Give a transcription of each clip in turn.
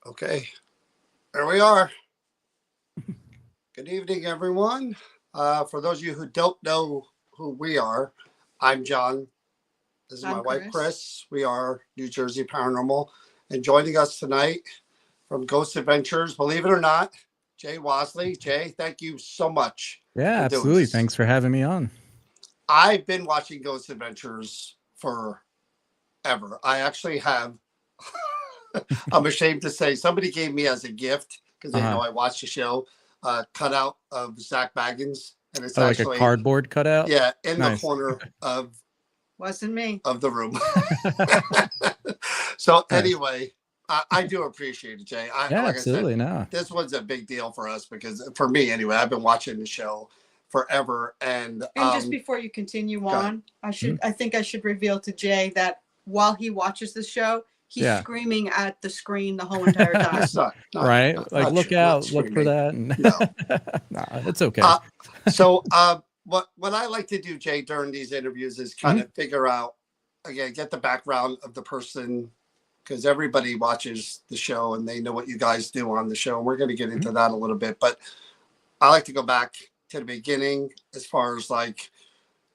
Okay, there we are. Good evening, everyone. For those of you who don't know who we are, I'm John. This is my wife, Chris. We are New Jersey Paranormal. And joining us tonight from Ghost Adventures, believe it or not, Jay Wasley. Jay, thank you so much. Yeah, absolutely. Thanks for having me on. I've been watching Ghost Adventures forever. I actually have. I'm ashamed to say somebody gave me as a gift because they know I watched the show. Cutout of Zach Baggins, and it's actually like a cardboard cutout. Yeah, in the corner of wasn't me of the room. So anyway, I do appreciate it, Jay. Like absolutely. I said, this one's a big deal for us because for me anyway, I've been watching the show forever. And just before you continue on, I think I should reveal to Jay that while he watches the show, he's screaming at the screen the whole entire time. Look out, look for that. No, it's okay. So what I like to do, Jay, during these interviews is kind of figure out, again, get the background of the person, because everybody watches the show and they know what you guys do on the show. We're going to get into that a little bit, but I like to go back to the beginning as far as like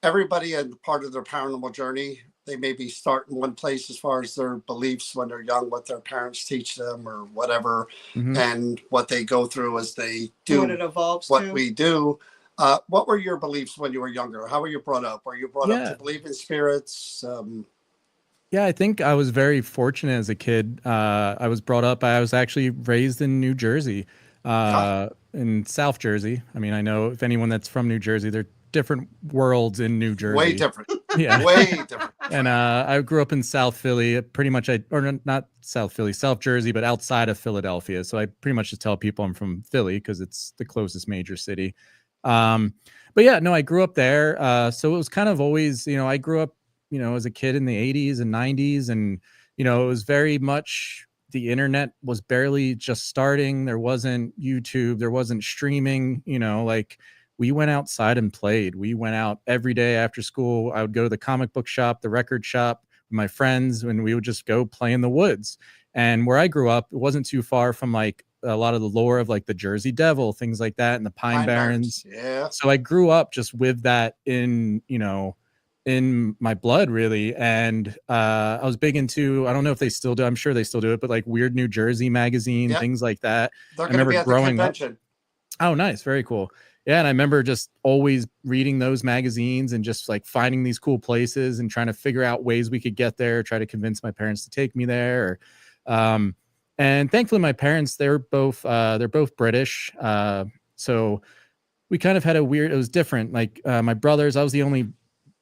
everybody and part of their paranormal journey. They maybe start in one place as far as their beliefs when they're young, what their parents teach them or whatever, and what they go through as they do what it evolves what to. we do. What were your beliefs when you were younger? How were you brought up? Were you brought up to believe in spirits? Yeah, I think I was very fortunate as a kid. I was brought up, I was actually raised in New Jersey, in South Jersey. I mean, I know if anyone that's from New Jersey, they're different worlds in New Jersey. Way different. Yeah. Way different. And I grew up in South Philly, pretty much, not South Philly, South Jersey, but outside of Philadelphia. So I pretty much just tell people I'm from Philly because it's the closest major city. But yeah, no, I grew up there. So it was kind of always, I grew up, as a kid in the 80s and 90s. And, it was very much, the internet was barely just starting. There wasn't YouTube. There wasn't streaming, we went outside and played. We went out every day after school. I would go to the comic book shop, the record shop with my friends, and we would just go play in the woods. And where I grew up, it wasn't too far from like a lot of the lore of like the Jersey Devil, things like that, and the Pine Barrens. Yeah. So I grew up just with that in my blood, really. And I was big into, I don't know if they still do, I'm sure they still do it, but like Weird New Jersey magazine, things like that. They're going to be at the convention. Oh, nice. Very cool. Yeah, and I remember just always reading those magazines and just like finding these cool places and trying to figure out ways we could get there, try to convince my parents to take me there. Um, and thankfully my parents, they're both British. So we kind of had it was different. Like my brothers, I was the only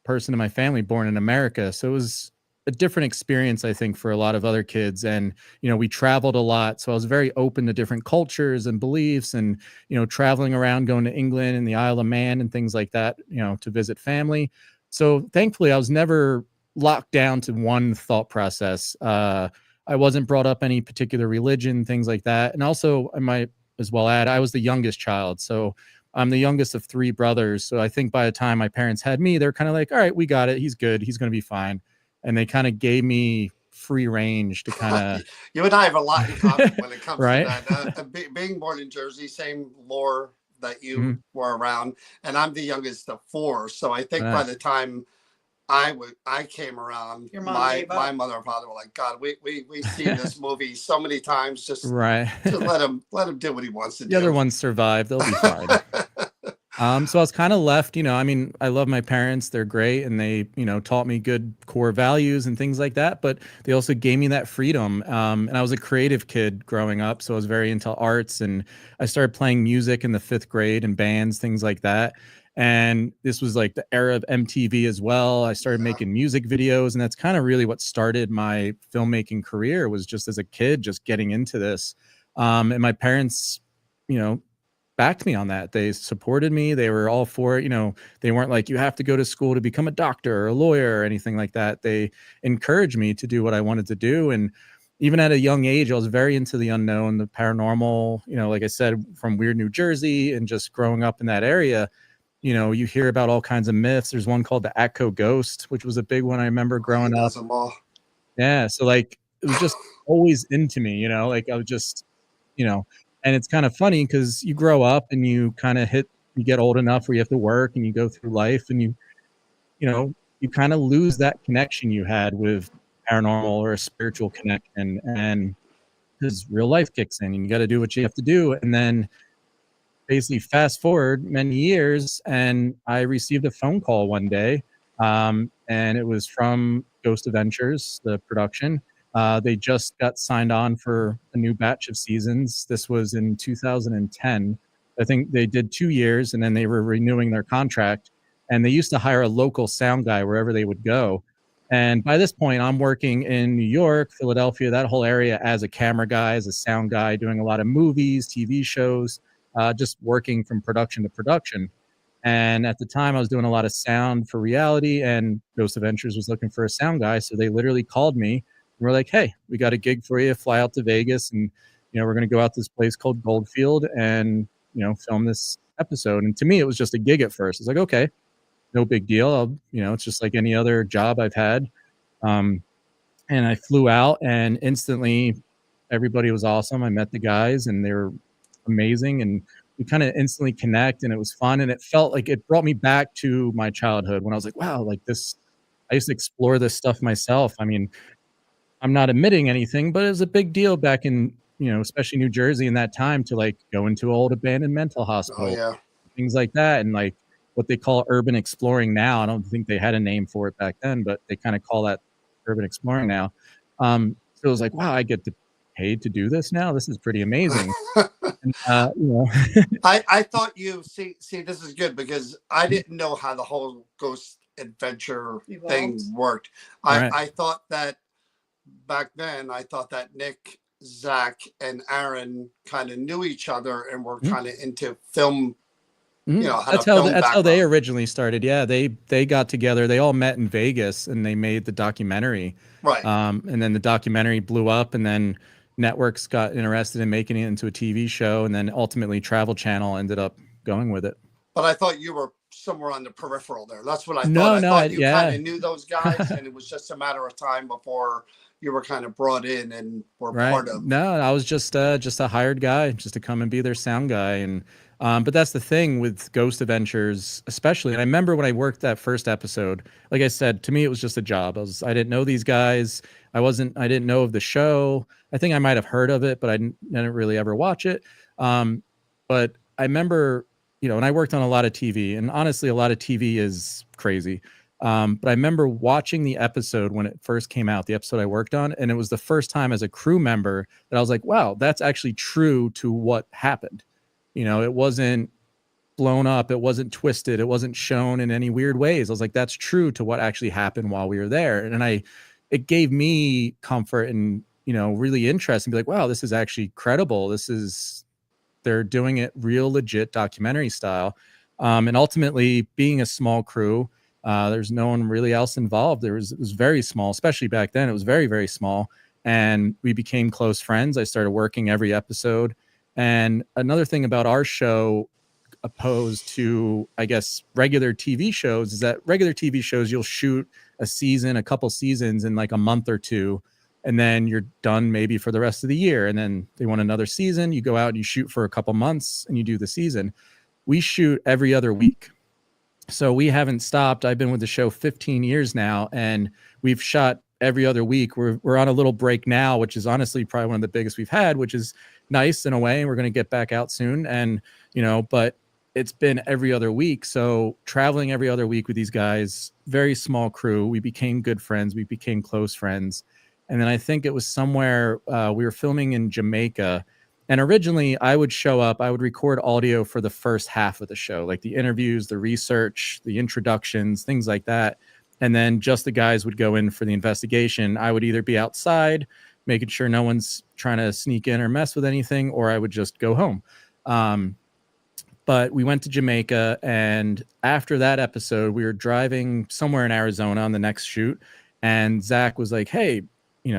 person in my family born in America. So it was a different experience, I think, for a lot of other kids. And, we traveled a lot. So I was very open to different cultures and beliefs and, traveling around, going to England and the Isle of Man and things like that, to visit family. So thankfully, I was never locked down to one thought process. I wasn't brought up any particular religion, things like that. And also, I might as well add, I was the youngest child. So I'm the youngest of 3 brothers. So I think by the time my parents had me, they're kind of like, all right, we got it. He's good. He's going to be fine. And they kind of gave me free range to kind of. You and I have a lot in common when it comes right? to that. Being born in Jersey, same lore that you were around. And I'm the youngest of 4. So I think by the time I came around, my mother and father were like, God, we've seen this movie so many times. Just let him do what he wants to do. The other ones survive. They'll be fine. So I was kind of left, I mean, I love my parents. They're great. And they, taught me good core values and things like that. But they also gave me that freedom. And I was a creative kid growing up. So I was very into arts. And I started playing music in the 5th grade and bands, things like that. And this was like the era of MTV as well. I started making music videos, and that's kind of really what started my filmmaking career, was just as a kid, just getting into this. And my parents, backed me on that. They supported me. They were all for it. They weren't like, you have to go to school to become a doctor or a lawyer or anything like that. They encouraged me to do what I wanted to do. And even at a young age, I was very into the unknown, the paranormal, like I said, from weird New Jersey and just growing up in that area. You hear about all kinds of myths. There's one called the Atco Ghost, which was a big one I remember growing up. Yeah. So like, it was just always into me, like I was just, and it's kind of funny because you grow up and you kind of you get old enough where you have to work and you go through life and you kind of lose that connection you had with paranormal or a spiritual connection, and because real life kicks in and you got to do what you have to do. And then basically fast forward many years, and I received a phone call one day, and it was from Ghost Adventures, the production. They just got signed on for a new batch of seasons. This was in 2010. I think they did 2 years, and then they were renewing their contract. And they used to hire a local sound guy wherever they would go. And by this point, I'm working in New York, Philadelphia, that whole area, as a camera guy, as a sound guy, doing a lot of movies, TV shows. Just working from production to production. And at the time, I was doing a lot of sound for reality, and Ghost Adventures was looking for a sound guy. So they literally called me and were like, hey, we got a gig for you. Fly out to Vegas, and we're going to go out to this place called Goldfield and film this episode. And to me, it was just a gig at first. It's like, okay, no big deal. It's just like any other job I've had. And I flew out, and instantly everybody was awesome. I met the guys, and they were amazing, and we kind of instantly connect, and it was fun, and it felt like it brought me back to my childhood when I was like, wow, like this, I used to explore this stuff myself. I mean, I'm not admitting anything, but it was a big deal back in, especially New Jersey in that time, to like go into old abandoned mental hospital, things like that. And like what they call urban exploring now. I don't think they had a name for it back then, but they kind of call that urban exploring now. So it was like, wow, I get paid to do this now. This is pretty amazing. And, I thought see, this is good because I didn't know how the whole ghost adventure thing worked. I thought that back then, I thought that Nick, Zach, and Aaron kind of knew each other and were kind of into film. That's how they originally started. Yeah, they got together. They all met in Vegas, and they made the documentary. Right. And then the documentary blew up, and then networks got interested in making it into a TV show, and then ultimately Travel Channel ended up going with it. But I thought you were somewhere on the peripheral there. That's what I thought. I thought you kind of knew those guys, and it was just a matter of time before you were kind of brought in and were part of. No, I was just a hired guy, just to come and be their sound guy. And but that's the thing with Ghost Adventures, especially. And I remember when I worked that first episode, like I said, to me it was just a job. I didn't know these guys. I didn't know of the show. I think I might have heard of it, but I didn't really ever watch it. But I remember, and I worked on a lot of TV, and honestly, a lot of TV is crazy. But I remember watching the episode when it first came out, the episode I worked on, and it was the first time as a crew member that I was like, wow, that's actually true to what happened. It wasn't blown up, it wasn't twisted, it wasn't shown in any weird ways. I was like, that's true to what actually happened while we were there. And it gave me comfort and, really interest and be like, wow, this is actually credible. They're doing it real legit documentary style. And ultimately being a small crew, there's no one really else involved. It was very small, especially back then. It was very, very small. And we became close friends. I started working every episode. And another thing about our show, opposed to, I guess, regular TV shows, is that regular TV shows, you'll shoot a couple seasons in like a month or two, and then you're done maybe for the rest of the year. And then they want another season. You go out and you shoot for a couple months and you do the season. We shoot every other week. So we haven't stopped. I've been with the show 15 years now, and we've shot every other week. We're on a little break now, which is honestly probably one of the biggest we've had, which is nice in a way. We're going to get back out soon. And, but it's been every other week. So traveling every other week with these guys, very small crew. We became good friends. We became close friends. And then I think it was somewhere we were filming in Jamaica. And originally I would show up, I would record audio for the first half of the show, like the interviews, the research, the introductions, things like that. And then just the guys would go in for the investigation. I would either be outside, making sure no one's trying to sneak in or mess with anything, or I would just go home. But we went to Jamaica, and after that episode, we were driving somewhere in Arizona on the next shoot, and Zach was like, hey, we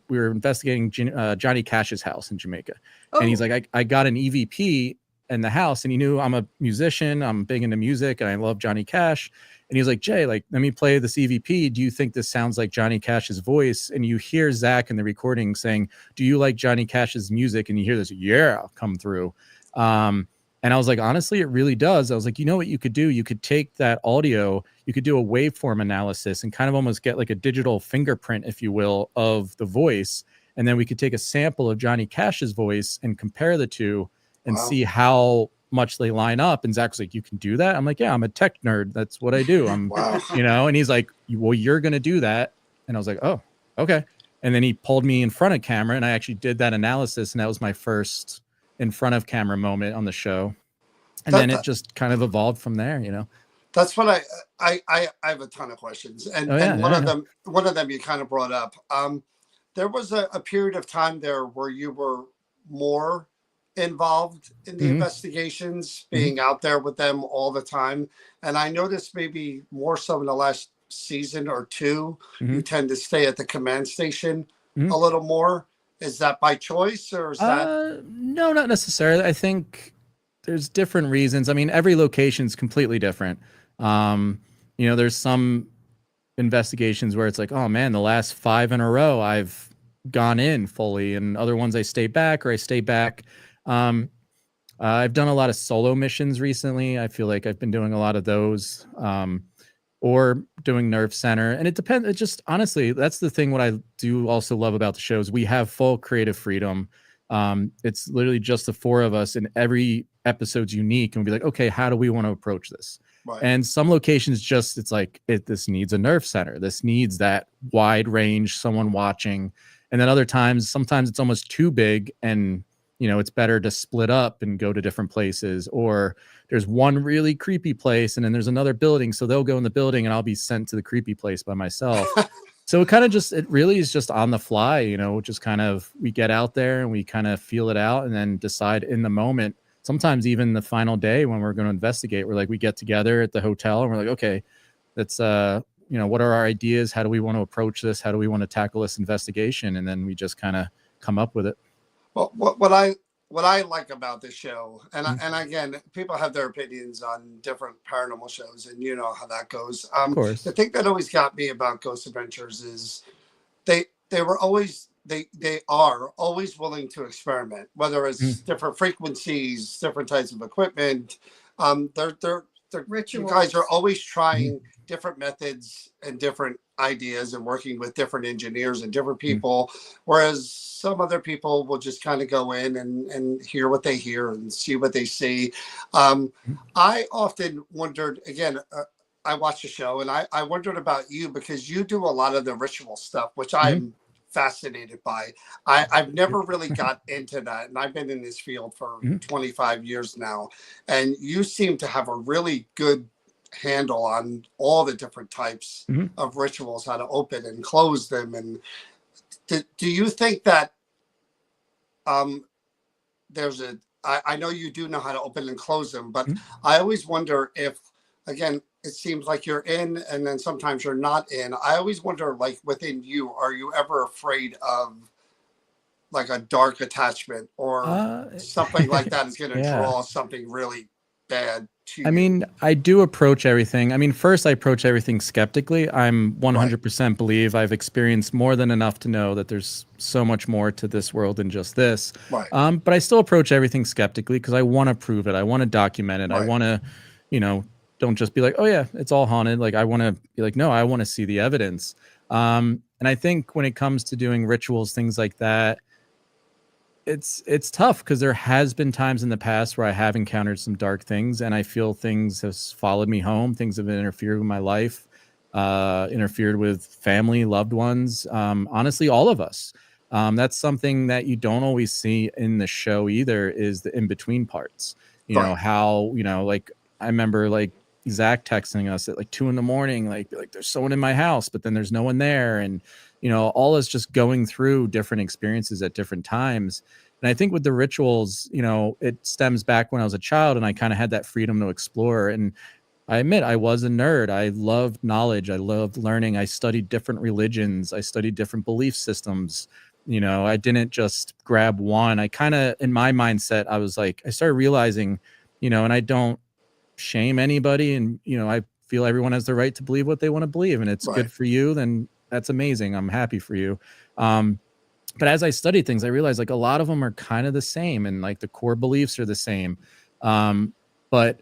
were investigating Johnny Cash's house in Jamaica. Oh. And he's like, I got an EVP in the house, and he knew I'm a musician, I'm big into music, and I love Johnny Cash. And he was like, Jay, let me play this EVP. Do you think this sounds like Johnny Cash's voice? And you hear Zach in the recording saying, do you like Johnny Cash's music? And you hear this, yeah, come through. And I was like, honestly, it really does. I was like, you know what you could do? You could take that audio, you could do a waveform analysis and kind of almost get like a digital fingerprint, if you will, of the voice. And then we could take a sample of Johnny Cash's voice and compare the two and see how much they line up. And Zach's like, you can do that? I'm like, yeah, I'm a tech nerd. That's what I do. I'm, and he's like, well, you're going to do that. And I was like, oh, okay. And then he pulled me in front of camera, and I actually did that analysis. And that was my first in front of camera moment on the show. And then it just kind of evolved from there, That's what I have a ton of questions. And, one of them you kind of brought up. There was a period of time there where you were more involved in the investigations, being out there with them all the time. And I noticed maybe more so in the last season or two, you tend to stay at the command station a little more. Is that by choice, or is that? No, not necessarily. I think there's different reasons. I mean, every location is completely different. There's some investigations where it's like, oh man, the last 5 in a row I've gone in fully, and other ones I stay back. I've done a lot of solo missions recently. I feel like I've been doing a lot of those. Or doing Nerve Center. And it depends. It just, honestly, that's the thing. What I do also love about the show is we have full creative freedom. It's literally just the 4 of us, and every episode's unique. And we'll be like, okay, how do we want to approach this? Right. And some locations it's like, this needs a Nerve Center. This needs that wide range, someone watching. And then sometimes it's almost too big, and it's better to split up and go to different places. Or there's one really creepy place, and then there's another building. So they'll go in the building and I'll be sent to the creepy place by myself. So it really is just on the fly, just kind of, we get out there and we kind of feel it out and then decide in the moment. Sometimes even the final day when we're going to investigate, we get together at the hotel and we're like, okay, let's, what are our ideas? How do we want to approach this? How do we want to tackle this investigation? And then we just kind of come up with it. Well, what I like about this show, and again, people have their opinions on different paranormal shows, and you know how that goes. Of course. The thing that always got me about Ghost Adventures is they are always willing to experiment, whether it's different frequencies, different types of equipment. you guys are Rituals. always trying different methods and different ideas and working with different engineers and different people, whereas some other people will just kind of go in and hear what they hear and see what they see. I often wondered, again, I watched the show and I wondered about you because you do a lot of the ritual stuff, which I'm fascinated by. I've never really got into that, and I've been in this field for 25 years now, and you seem to have a really good handle on all the different types of rituals, how to open and close them. And do you think that there's I know you do know how to open and close them, but I always wonder if, again, it seems like you're in and then sometimes you're not in. I always wonder, like, within you, are you ever afraid of like a dark attachment or something like that is going to draw something really bad to you? I mean, I do approach everything. I mean, first I approach everything skeptically. I'm 100% believe I've experienced more than enough to know that there's so much more to this world than just this. But I still approach everything skeptically because I want to prove it. I want to document it. I want to, don't just be like, oh yeah, it's all haunted. Like, I want to be like, no, I want to see the evidence. And I think when it comes to doing rituals, things like that, it's tough because there has been times in the past where I have encountered some dark things and I feel things have followed me home. Things have interfered with my life, interfered with family, loved ones. Honestly, all of us. That's something that you don't always see in the show either, is the in-between parts. You know, how, like, I remember like Zach texting us at like 2 a.m, like there's someone in my house, but then there's no one there. And, all is just going through different experiences at different times. And I think with the rituals, it stems back when I was a child and I kind of had that freedom to explore. And I admit I was a nerd. I loved knowledge. I loved learning. I studied different religions. I studied different belief systems. I didn't just grab one. I kind of, in my mindset, I was like, I started realizing, and I don't shame anybody. And, I feel everyone has the right to believe what they want to believe. And it's good for you. Then that's amazing. I'm happy for you. But as I studied things, I realized like a lot of them are kind of the same and like the core beliefs are the same. But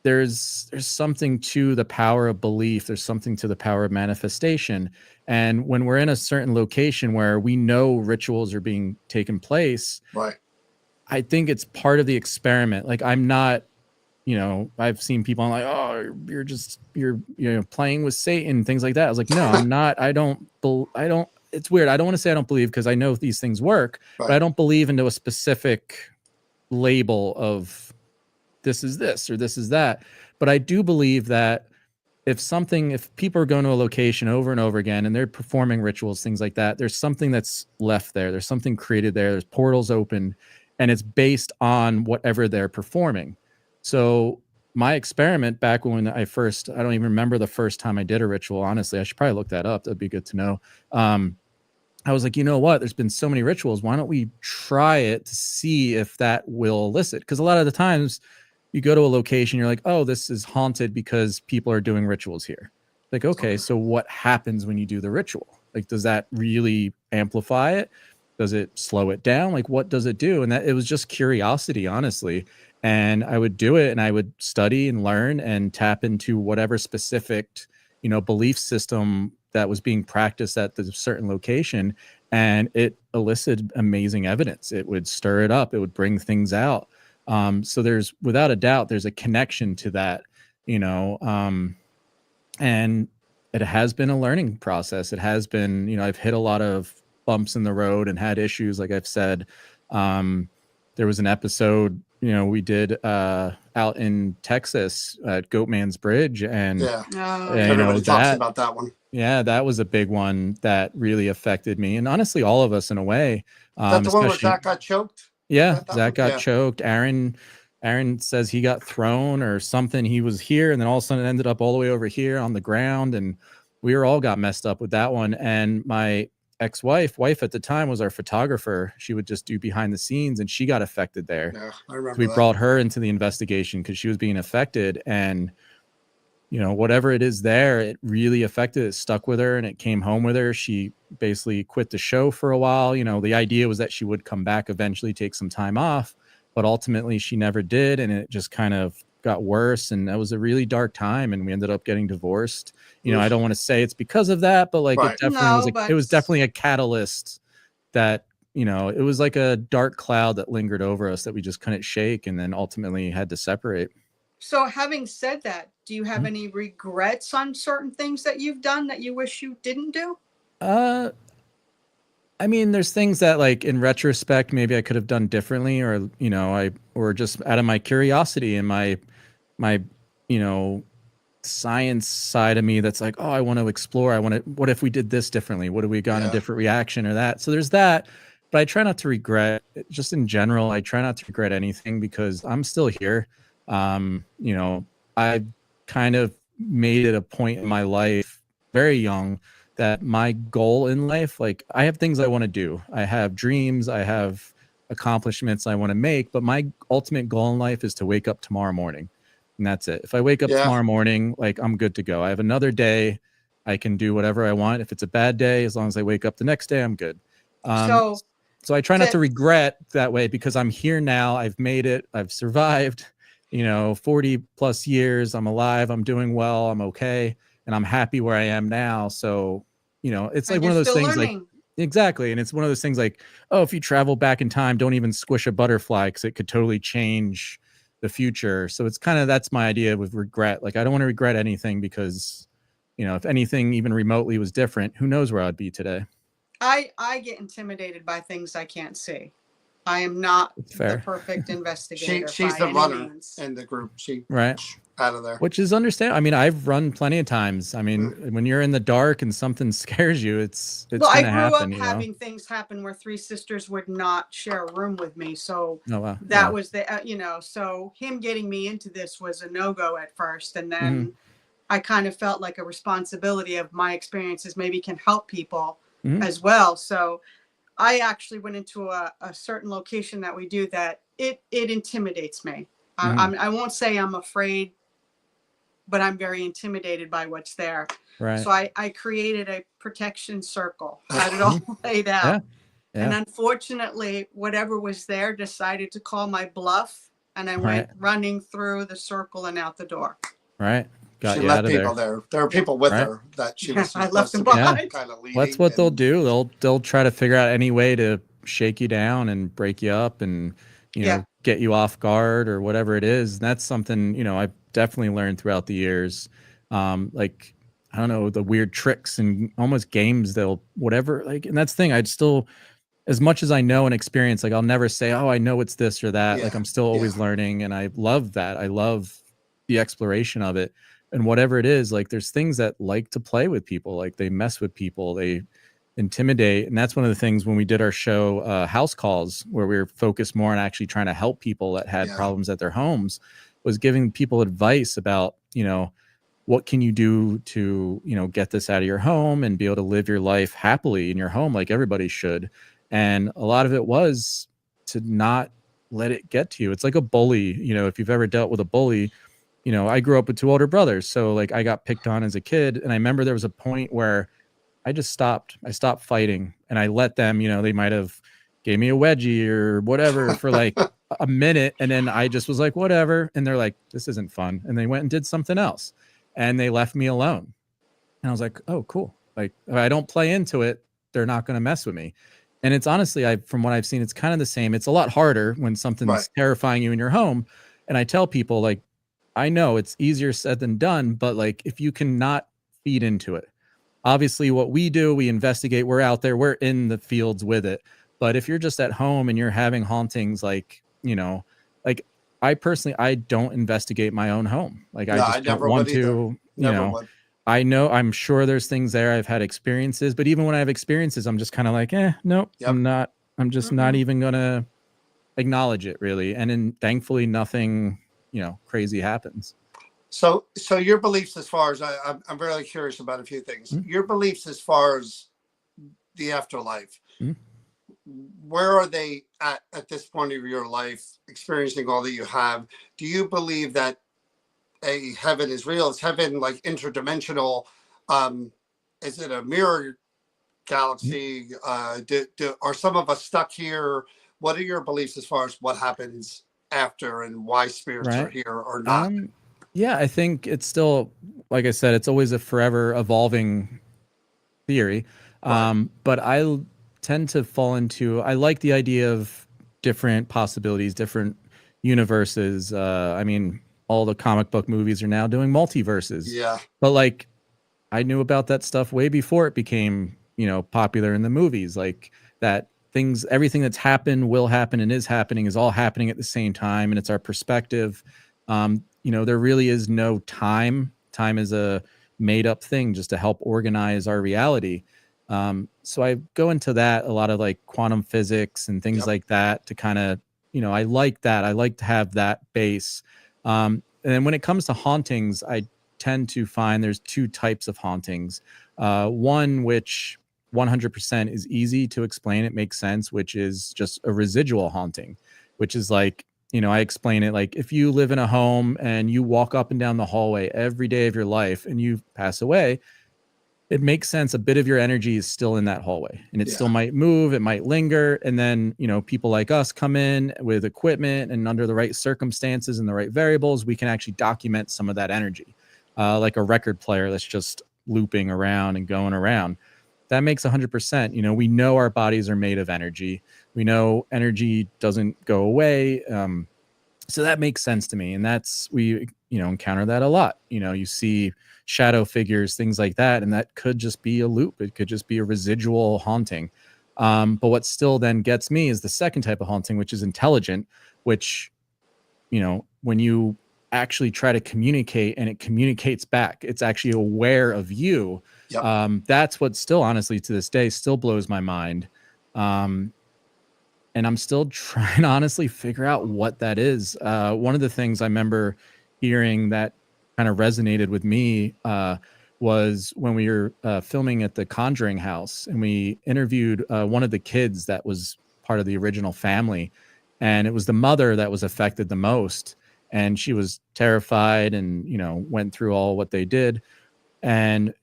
there's something to the power of belief. There's something to the power of manifestation. And when we're in a certain location where we know rituals are being taken place, I think it's part of the experiment. Like, I'm not, I've seen people, I'm like, oh, you're playing with Satan, things like that. I was like, no, I'm not. I don't, it's weird. I don't want to say I don't believe because I know these things work, but I don't believe into a specific label of this is this or this is that. But I do believe that if people are going to a location over and over again and they're performing rituals, things like that, there's something that's left there. There's something created there. There's portals open, and it's based on whatever they're performing. So my experiment back when I don't even remember the first time I did a ritual. Honestly, I should probably look that up. That'd be good to know. I was like, you know what? There's been so many rituals. Why don't we try it to see if that will elicit? Because a lot of the times you go to a location, you're like, oh, this is haunted because people are doing rituals here. Like, okay, so what happens when you do the ritual? Like, does that really amplify it? Does it slow it down? Like, what does it do? And it was just curiosity, honestly. And I would do it and I would study and learn and tap into whatever specific, belief system that was being practiced at the certain location. And it elicited amazing evidence. It would stir it up. It would bring things out. So there's, without a doubt, there's a connection to that, and it has been a learning process. It has been, I've hit a lot of bumps in the road and had issues. Like I've said, there was an episode, we did out in Texas at Goatman's Bridge, and everybody talks about that one. Yeah, that was a big one that really affected me, and honestly, all of us in a way. Is that the one where Zach got choked? Yeah, Zach got choked. Aaron says he got thrown or something. He was here, and then all of a sudden it ended up all the way over here on the ground, and we all got messed up with that one. And my wife at the time was our photographer. She would just do behind the scenes, and she got affected there. Yeah, I remember. So we brought her into the investigation because she was being affected, and whatever it is there, it really affected. It stuck with her, and it came home with her. She basically quit the show for a while. The idea was that she would come back eventually, take some time off, but ultimately she never did, and it just kind of got worse, and that was a really dark time, and we ended up getting divorced. You know, I don't want to say it's because of that, but like it definitely was it was definitely a catalyst that, you know, it was like a dark cloud that lingered over us that we just couldn't shake, and then ultimately had to separate. So having said that, do you have any regrets on certain things that you've done that you wish you didn't do? I mean, there's things that, like, in retrospect, maybe I could have done differently, or, you know, or just out of my curiosity and my, you know, science side of me that's like, oh, I want to explore. what if we did this differently? What if we got a different reaction or that? So there's that, but I try not to regret, just in general. I try not to regret anything because I'm still here. You know, I've kind of made it a point in my life very young that my goal in life, like, I have things I want to do. I have dreams, I have accomplishments I want to make, but my ultimate goal in life is to wake up tomorrow morning. And that's it. If I wake up tomorrow morning, like, I'm good to go. I have another day. I can do whatever I want. If it's a bad day, as long as I wake up the next day, I'm good. So I try not to regret that way, because I'm here now. I've made it. I've survived, you know, 40 plus years. I'm alive. I'm doing well. I'm okay. And I'm happy where I am now. So, you know, it's like one of those things learning. Like, exactly. And it's one of those things like, oh, if you travel back in time, don't even squish a butterfly, because it could totally change the future. So it's kind of, that's my idea with regret. Like, I don't want to regret anything, because, you know, if anything even remotely was different, who knows where I'd be today. I get intimidated by things I can't see. I am not the perfect investigator. She's the runner in the group. She out of there, which is understandable. I mean, I've run plenty of times. I mean, when you're in the dark and something scares you, it's well, I grew up having things happen where three sisters would not share a room with me. So that was the you know, so him getting me into this was a no-go at first, and then I kind of felt like a responsibility of my experiences maybe can help people as well. So I actually went into a certain location that we do that it intimidates me. I won't say I'm afraid, but I'm very intimidated by what's there. Right. So I created a protection circle, had it all laid out. Yeah. And unfortunately, whatever was there decided to call my bluff, and I went running through the circle and out the door. Right. She left people there. There are people with her that she was I left them behind. Kind of leading. That's what they'll do. They'll try to figure out any way to shake you down and break you up, and, you know, get you off guard or whatever it is. And that's something, you know, I've definitely learned throughout the years. Like, I don't know, the weird tricks and almost games, they'll whatever, like, and that's the thing. I'd still, as much as I know and experience, like, I'll never say, oh, I know it's this or that. Like, I'm still always learning, and I love that. I love the exploration of it. And whatever it is, like, there's things that like to play with people, like, they mess with people, they intimidate. And that's one of the things when we did our show, House Calls, where we were focused more on actually trying to help people that had problems at their homes, was giving people advice about, you know, what can you do to, you know, get this out of your home and be able to live your life happily in your home like everybody should. And a lot of it was to not let it get to you. It's like a bully. You know, if you've ever dealt with a bully, you know, I grew up with two older brothers. So, like, I got picked on as a kid. And I remember there was a point where I just stopped. I stopped fighting, and I let them, you know, they might have gave me a wedgie or whatever for like a minute. And then I just was like, whatever. And they're like, this isn't fun. And they went and did something else, and they left me alone. And I was like, oh, cool. Like, if I don't play into it, they're not going to mess with me. And it's honestly, from what I've seen, it's kind of the same. It's a lot harder when something's terrifying you in your home. And I tell people, like, I know it's easier said than done, but, like, if you cannot feed into it, obviously what we do, we investigate, we're out there, we're in the fields with it. But if you're just at home and you're having hauntings, like, you know, like, I personally, I don't investigate my own home. Like, I just don't want to, you know, I know, I'm sure there's things there. I've had experiences, but even when I have experiences, I'm just kind of like, nope, I'm just not even going to acknowledge it, really. And then thankfully nothing, you know, crazy happens. So your beliefs, as far as I'm really curious about a few things. Your beliefs as far as the afterlife, where are they at this point of your life, experiencing all that you have? Do you believe that a heaven is real? Is heaven like interdimensional? Is it a mirror galaxy? Are some of us stuck here? What are your beliefs as far as what happens after and why spirits are here or not? Yeah, I think it's still, like I said, it's always a forever evolving theory. But I tend to fall into, I like the idea of different possibilities, different universes. I mean, all the comic book movies are now doing multiverses. Yeah. But like, I knew about that stuff way before it became, popular in the movies. Like that everything that's happened, will happen, and is happening is all happening at the same time. And it's our perspective. There really is no time. Time is a made up thing just to help organize our reality. So I go into that a lot of like quantum physics and things like that to kind of, I like that. I like to have that base. And then when it comes to hauntings, I tend to find there's two types of hauntings. One, which 100% is easy to explain. It makes sense, which is just a residual haunting, which is like, I explain it like if you live in a home and you walk up and down the hallway every day of your life and you pass away, it makes sense. A bit of your energy is still in that hallway and it still might move. It might linger. And then, people like us come in with equipment and under the right circumstances and the right variables, we can actually document some of that energy. Like a record player that's just looping around and going around. That makes 100%. We know our bodies are made of energy. We know energy doesn't go away. So that makes sense to me. And we encounter that a lot. You see shadow figures, things like that. And that could just be a loop. It could just be a residual haunting. But what still then gets me is the second type of haunting, which is intelligent, which, when you actually try to communicate and it communicates back, it's actually aware of you. That's what still, honestly, to this day, still blows my mind. And I'm still trying to honestly figure out what that is. One of the things I remember hearing that kind of resonated with me was when we were filming at the Conjuring house and we interviewed one of the kids that was part of the original family. And it was the mother that was affected the most. And she was terrified and, went through all what they did. And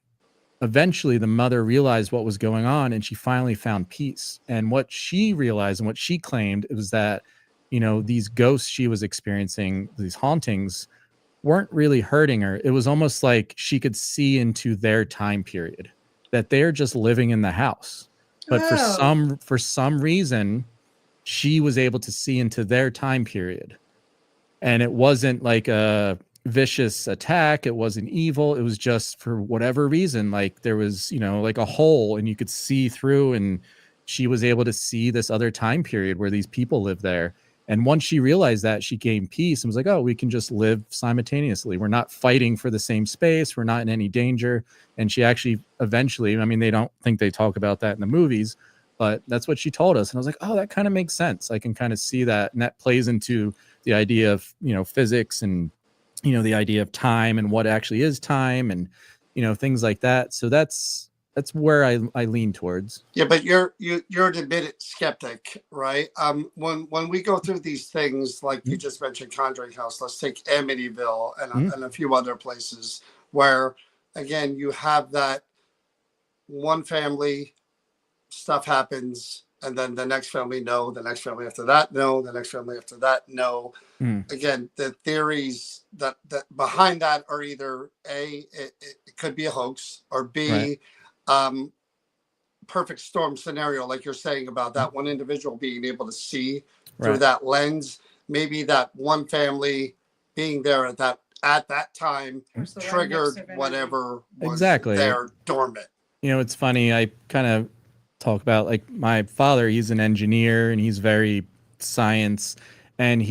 eventually the mother realized what was going on and she finally found peace. And what she realized and what she claimed was that, these ghosts she was experiencing, these hauntings, weren't really hurting her. It was almost like she could see into their time period, that they're just living in the house. But for some reason, she was able to see into their time period. And it wasn't like a vicious attack. It wasn't evil. It was just for whatever reason, like there was, like a hole and you could see through, and she was able to see this other time period where these people live there. And once she realized that, she gained peace and was like, oh, we can just live simultaneously. We're not fighting for the same space. We're not in any danger. And she actually eventually, they don't think they talk about that in the movies, but that's what she told us. And I was like, oh, that kind of makes sense. I can kind of see that. And that plays into the idea of, physics and, the idea of time and what actually is time and, things like that. So that's where I lean towards. Yeah, but you're an admitted skeptic, right? When we go through these things, like you just mentioned, Conjuring House, let's take Amityville and a few other places where, again, you have that one family, stuff happens, and then the next family, no, the next family after that, no, the next family after that, no. Again, the theories that behind that are either A, it could be a hoax, or B, perfect storm scenario, like you're saying about that one individual being able to see through that lens. Maybe that one family being there at that time triggered whatever was there dormant. It's funny. I kind of talk about like my father. He's an engineer and he's very science, and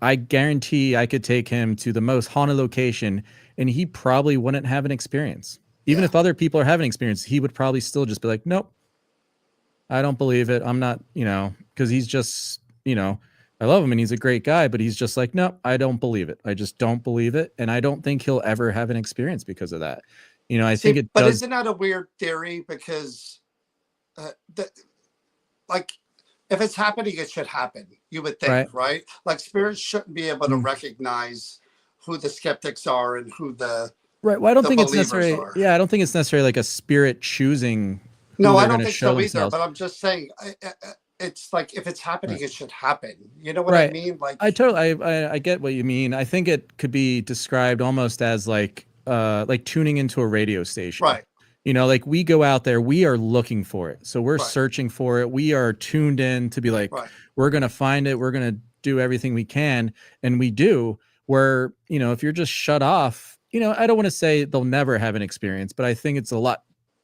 I guarantee I could take him to the most haunted location and he probably wouldn't have an experience. Even if other people are having experience, he would probably still just be like, nope, I don't believe it. I'm not, because he's just, I love him and he's a great guy, but he's just like, nope, I don't believe it. I just don't believe it. And I don't think he'll ever have an experience because of that. I think it but does. Isn't that a weird theory? Because like if it's happening, it should happen. You would think, right? Like spirits shouldn't be able to recognize who the skeptics are and who the Well, I don't think it's necessarily. Yeah, I don't think it's necessarily like a spirit choosing. No, I don't think so either. But I'm just saying, it's like if it's happening, Right. it should happen. You know what I Right. mean? Like I totally, I get what you mean. I think it could be described almost as like tuning into a radio station. right, You know, like we go out there, we are looking for it. So we're right, searching for it. We are tuned in to be like, right, we're going to find it. We're going to do everything we can. And we do. Where, you know, if you're just shut off, you know, I don't want to say they'll never have an experience, but I think it's a lot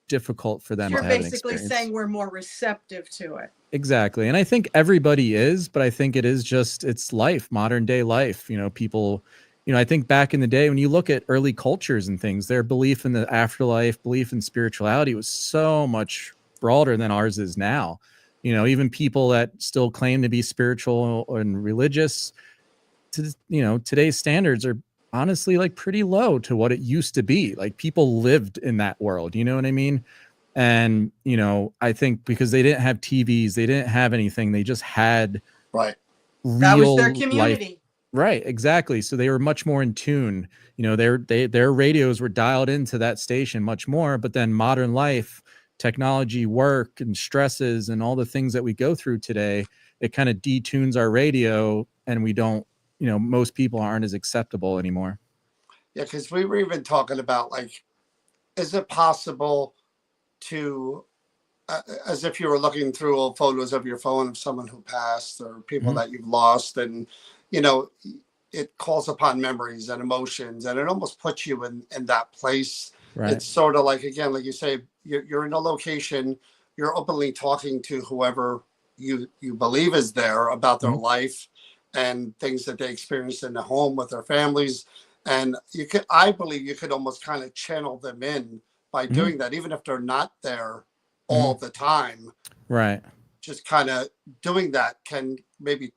difficult for them You're to have an basically experience. saying we're more receptive to it. Exactly. And I think everybody is, but I think it is just, it's life, modern day life. You know, people, you know, I think back in the day when you look at early cultures and things, their belief in the afterlife, belief in spirituality was so much broader than ours is now. You know, even people that still claim to be spiritual and religious, you know, today's standards are honestly like pretty low to what it used to be. Like people lived in that world, you know what I mean? And, you know, I think because they didn't have TVs, they didn't have anything, they just had right. That was their real life. community. Right, exactly. So they were much more in tune. You know, their radios were dialed into that station much more. But then modern life, technology, work, and stresses, and all the things that we go through today, it kind of detunes our radio, and we don't. You know, most people aren't as acceptable anymore. Yeah, because we were even talking about like, is it possible to, as if you were looking through old photos of your phone of someone who passed or people that you've lost, and you know, it calls upon memories and emotions, and it almost puts you in that place. Right. It's sort of like, again, like you say, you're in a location, you're openly talking to whoever you believe is there about their life and things that they experienced in the home with their families. And you could, I believe you could almost kind of channel them in by doing that, even if they're not there all the time. Right. Just kind of doing that can maybe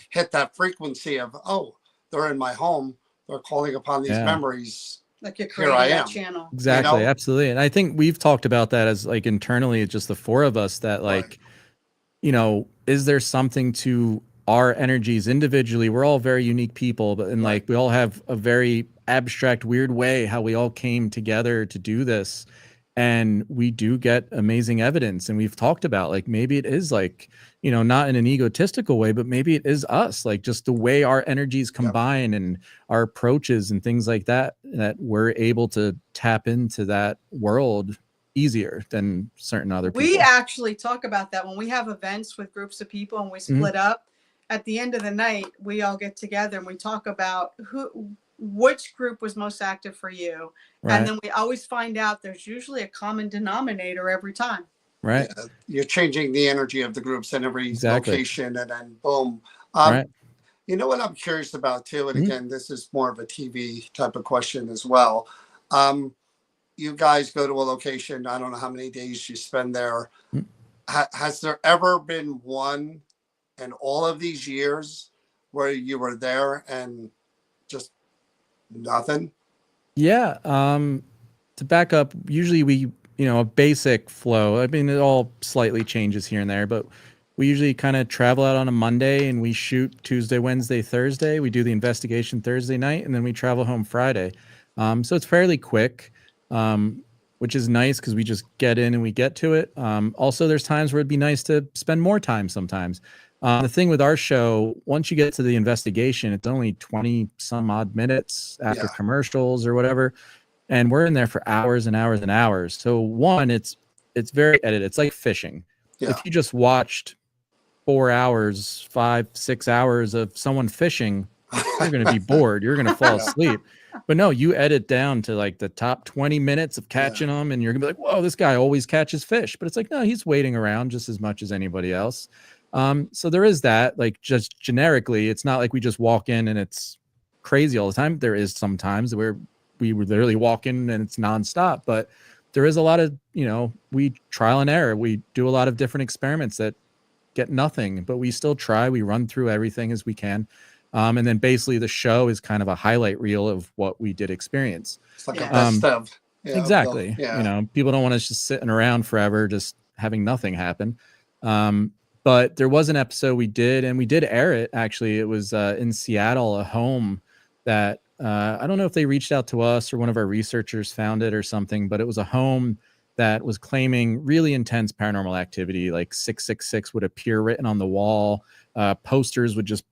hit that frequency of, oh, they're in my home. They're calling upon these memories. Like you're creating that channel. Exactly. You know? Absolutely. And I think we've talked about that as like internally, it's just the four of us that like, you know, is there something to our energies individually? We're all very unique people, but and like we all have a very abstract, weird way how we all came together to do this. And we do get amazing evidence. And we've talked about like maybe it is like, you know, not in an egotistical way, but maybe it is us, like just the way our energies combine and our approaches and things like that, that we're able to tap into that world easier than certain other people. We actually talk about that when we have events with groups of people and we split up. At the end of the night, we all get together and we talk about which group was most active for you. Right. And then we always find out there's usually a common denominator every time. Right. Yeah, you're changing the energy of the groups in every location, and then boom. You know what I'm curious about too, and again, this is more of a TV type of question as well. You guys go to a location, I don't know how many days you spend there. Has there ever been one in all of these years where you were there and just nothing? Yeah. To back up, usually we, you know, a basic flow. I mean, it all slightly changes here and there, but we usually kind of travel out on a Monday and we shoot Tuesday, Wednesday, Thursday. We do the investigation Thursday night and then we travel home Friday. So it's fairly quick, which is nice because we just get in and we get to it. Also, there's times where it'd be nice to spend more time sometimes. The thing with our show, once you get to the investigation, it's only 20 some odd minutes after commercials or whatever. And we're in there for hours and hours and hours. So one, it's very edited. It's like fishing. Yeah. If you just watched 4 hours, 5, 6 hours of someone fishing, you're going to be bored. You're going to fall asleep. But no, you edit down to like the top 20 minutes of catching them. And you're going to be like, whoa, this guy always catches fish. But it's like, no, he's waiting around just as much as anybody else. So there is that, like, just generically, it's not like we just walk in and it's crazy all the time. There is sometimes where we would literally walk in and it's nonstop, but there is a lot of, you know, we trial and error. We do a lot of different experiments that get nothing, but we still try. We run through everything as we can. And then basically the show is kind of a highlight reel of what we did experience. It's like a best of. Yeah, exactly. You know, people don't want us just sitting around forever, just having nothing happen. But there was an episode we did, and we did air it. Actually, it was in Seattle, a home that I don't know if they reached out to us or one of our researchers found it or something, but it was a home that was claiming really intense paranormal activity, like 666 would appear written on the wall. Posters would just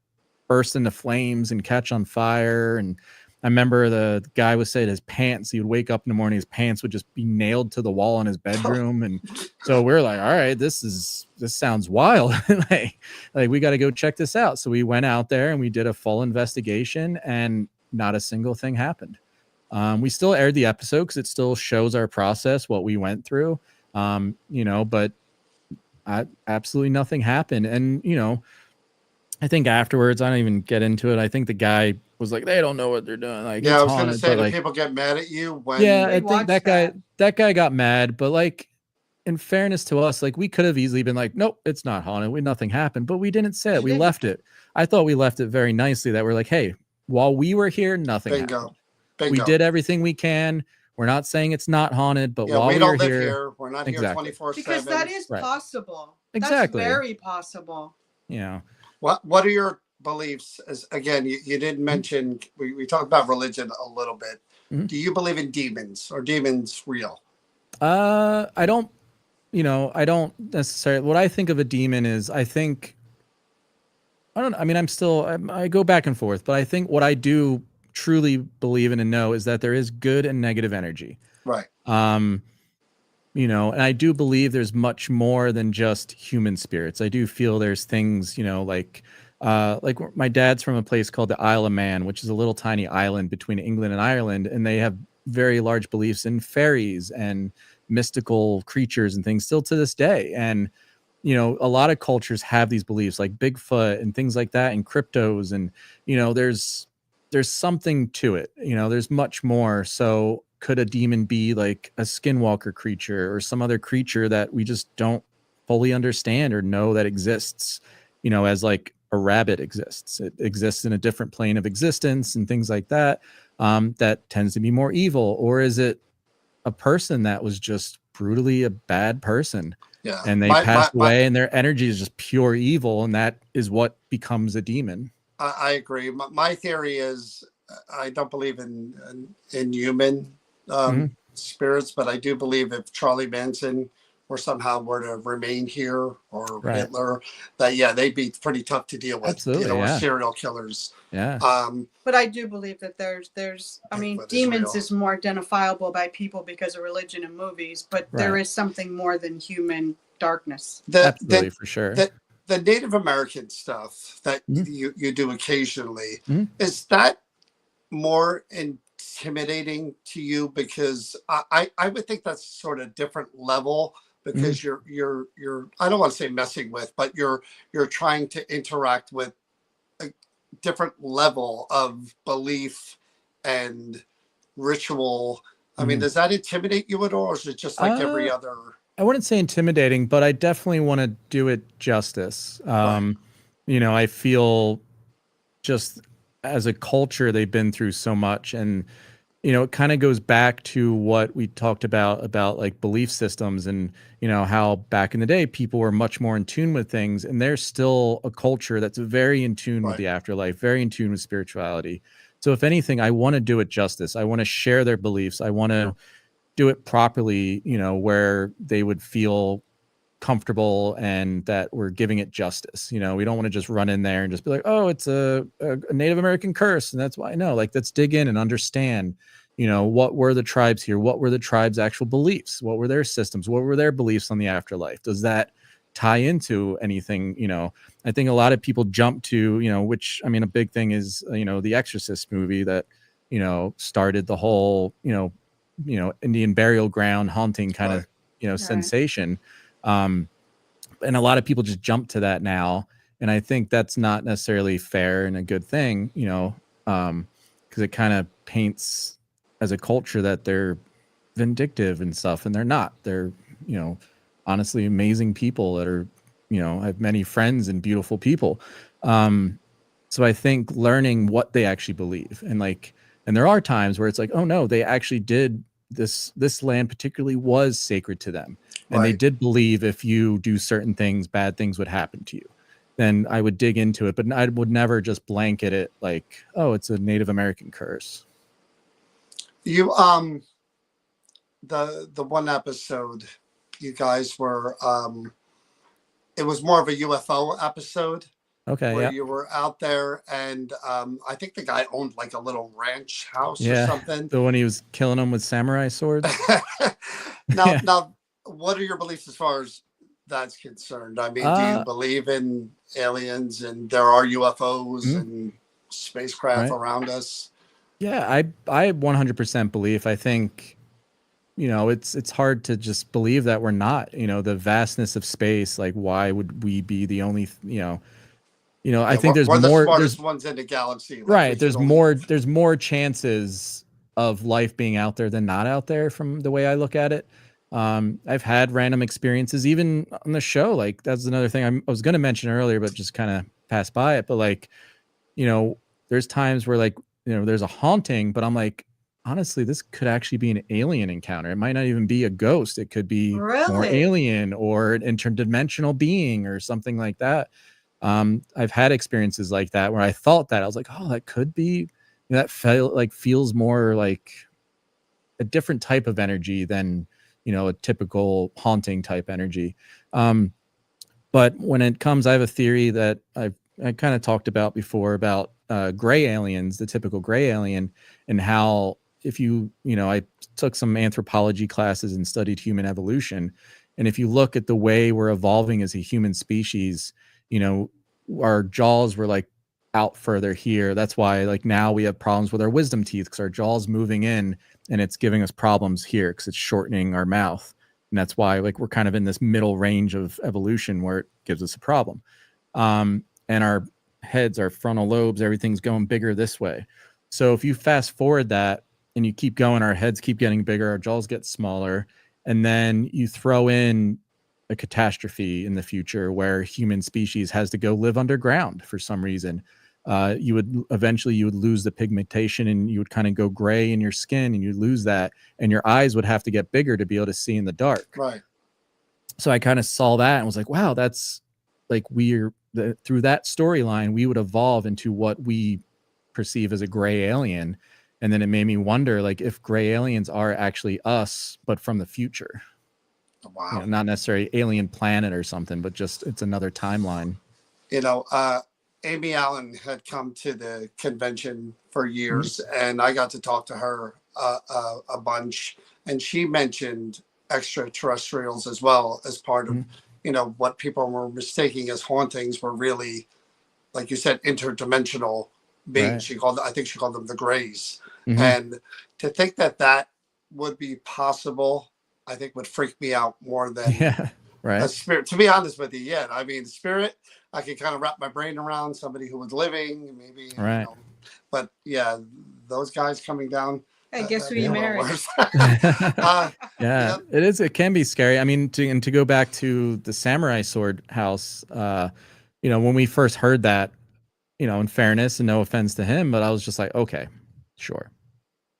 burst into flames and catch on fire. And I remember the guy was saying his pants, he would wake up in the morning, his pants would just be nailed to the wall in his bedroom. And so we're like, all right, this sounds wild. like we got to go check this out. So we went out there and we did a full investigation, and not a single thing happened. We still aired the episode because it still shows our process, what we went through, but absolutely nothing happened. And, I think afterwards, I don't even get into it. I think the guy was like, they don't know what they're doing. Like, yeah, I was going to say, do people get mad at you when? Yeah, I think that guy got mad. But like, in fairness to us, like we could have easily been like, nope, it's not haunted. Nothing happened, but we didn't say it. We left it. I thought we left it very nicely. That we're like, hey, while we were here, nothing happened. Bingo. We did everything we can. We're not saying it's not haunted, but while we don't live here, we're not here 24/7. Because that is possible. Exactly. That's very possible. Yeah. What are your beliefs? As again, you didn't mention. We talked about religion a little bit. Mm-hmm. Do you believe in demons? Or demons real? I don't necessarily. What I think of a demon is, I go back and forth, but I think what I do truly believe in and know is that there is good and negative energy. Right. And I do believe there's much more than just human spirits. I do feel there's things, like my dad's from a place called the Isle of Man, which is a little tiny island between England and Ireland. And they have very large beliefs in fairies and mystical creatures and things still to this day. And, a lot of cultures have these beliefs like Bigfoot and things like that, and cryptos. And, there's something to it, there's much more. So could a demon be like a skinwalker creature or some other creature that we just don't fully understand or know that exists, as like a rabbit exists? It exists in a different plane of existence and things like that, that tends to be more evil. Or is it a person that was just brutally a bad person? Yeah. And they passed away and their energy is just pure evil. And that is what becomes a demon. I agree. My theory is I don't believe in human spirits, but I do believe if Charlie Manson or somehow were to remain here, or Hitler, that they'd be pretty tough to deal with. Absolutely, or serial killers. Yeah. But I do believe that there's demons is more identifiable by people because of religion and movies, but there is something more than human darkness. Absolutely, for sure. The Native American stuff that you do occasionally, is that more intimidating to you? Because I would think that's sort of different level, because you're I don't want to say messing with, but you're trying to interact with a different level of belief and ritual. I mean, does that intimidate you at all, or is it just like every other? I wouldn't say intimidating, but I definitely want to do it justice. I feel just as a culture, they've been through so much, and, it kind of goes back to what we talked about like belief systems and, how back in the day, people were much more in tune with things, and there's still a culture that's very in tune with the afterlife, very in tune with spirituality. So if anything, I want to do it justice. I want to share their beliefs. I want to do it properly, where they would feel comfortable and that we're giving it justice. We don't want to just run in there and just be like, oh, it's a Native American curse, and that's why. No, like, let's dig in and understand, what were the tribes here? What were the tribes' actual beliefs? What were their systems? What were their beliefs on the afterlife? Does that tie into anything? I think a lot of people jump to, which, I mean, a big thing is, the Exorcist movie that, started the whole, Indian burial ground haunting kind of, sensation. And a lot of people just jump to that now. And I think that's not necessarily fair and a good thing, because it kind of paints as a culture that they're vindictive and stuff, and they're not. They're, honestly amazing people that are, I have many friends and beautiful people. So I think learning what they actually believe, and there are times where it's like, oh no, they actually did this land particularly was sacred to them. And they did believe if you do certain things, bad things would happen to you. Then I would dig into it, but I would never just blanket it like, oh, it's a Native American curse. You the one episode you guys were it was more of a UFO episode. Okay. Where Yeah. you were out there, and I think the guy owned like a little ranch house or something. So when he was killing them with samurai swords. Now, what are your beliefs as far as that's concerned? I mean, do you believe in aliens and there are UFOs and spacecraft around us? Yeah, I 100% believe. I think, it's hard to just believe that we're not. The vastness of space. Like, why would we be the only? I think there's we're the more. Smartest ones in the galaxy. Like, right. There's more. There's more chances of life being out there than not out there. From the way I look at it. I've had random experiences, even on the show. Like, that's another thing I was going to mention earlier, but just kind of passed by it. But like, there's times where like, there's a haunting, but I'm like, honestly, this could actually be an alien encounter. It might not even be a ghost. It could be more alien or an interdimensional being or something like that. I've had experiences like that where I thought that I was like, oh, that could be, that feels more like a different type of energy than, a typical haunting type energy. But when it comes, I have a theory that I kind of talked about before about gray aliens, the typical gray alien, and how if I took some anthropology classes and studied human evolution. And if you look at the way we're evolving as a human species, our jaws were like out further here. That's why like now we have problems with our wisdom teeth because our jaw's moving in and it's giving us problems here because it's shortening our mouth. And that's why like we're kind of in this middle range of evolution where it gives us a problem. And our heads, our frontal lobes, everything's going bigger this way. So if you fast forward that and you keep going, our heads keep getting bigger, our jaws get smaller, and then you throw in a catastrophe in the future where human species has to go live underground for some reason. You would lose the pigmentation and you would kind of go gray in your skin and you'd lose that, and your eyes would have to get bigger to be able to see in the dark. Right. So I kind of saw that and was like, wow, that's like through that storyline, we would evolve into what we perceive as a gray alien. And then it made me wonder, like, if gray aliens are actually us, but from the future. Wow. Not necessarily alien planet or something, but just it's another timeline. Amy Allen had come to the convention for years, and I got to talk to her a bunch, and she mentioned extraterrestrials as well as part of, what people were mistaking as hauntings were really, like you said, interdimensional beings. Right. I think she called them the Greys. Mm-hmm. And to think that would be possible, I think would freak me out more than a spirit. To be honest with you, I mean, spirit, I can kind of wrap my brain around somebody who was living, maybe. Right. But yeah, those guys coming down. Hey, guess who you married? It is. It can be scary. I mean, to go back to the samurai sword house, when we first heard that, in fairness and no offense to him, but I was just like, okay, sure.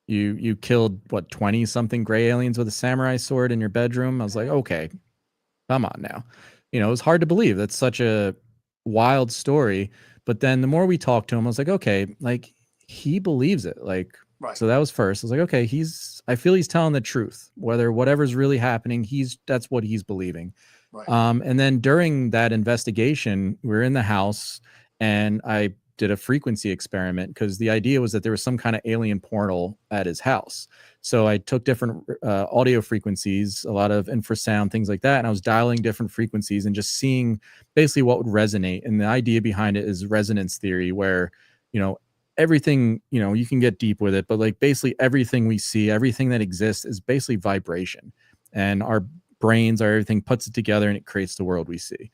You killed 20 something gray aliens with a samurai sword in your bedroom. I was like, okay, come on now. It was hard to believe. That's such a wild story. But then the more we talked to him, I was like, okay, like he believes it. Like, right. So that was first. I was like, okay, I feel he's telling the truth. Whatever's really happening, that's what he's believing. Right. And then during that investigation, we were in the house and I did a frequency experiment because the idea was that there was some kind of alien portal at his house. So I took different audio frequencies, a lot of infrasound, things like that. And I was dialing different frequencies and just seeing basically what would resonate. And the idea behind it is resonance theory, where, everything, you can get deep with it, but like basically everything we see, everything that exists is basically vibration, and our brains, everything puts it together and it creates the world we see.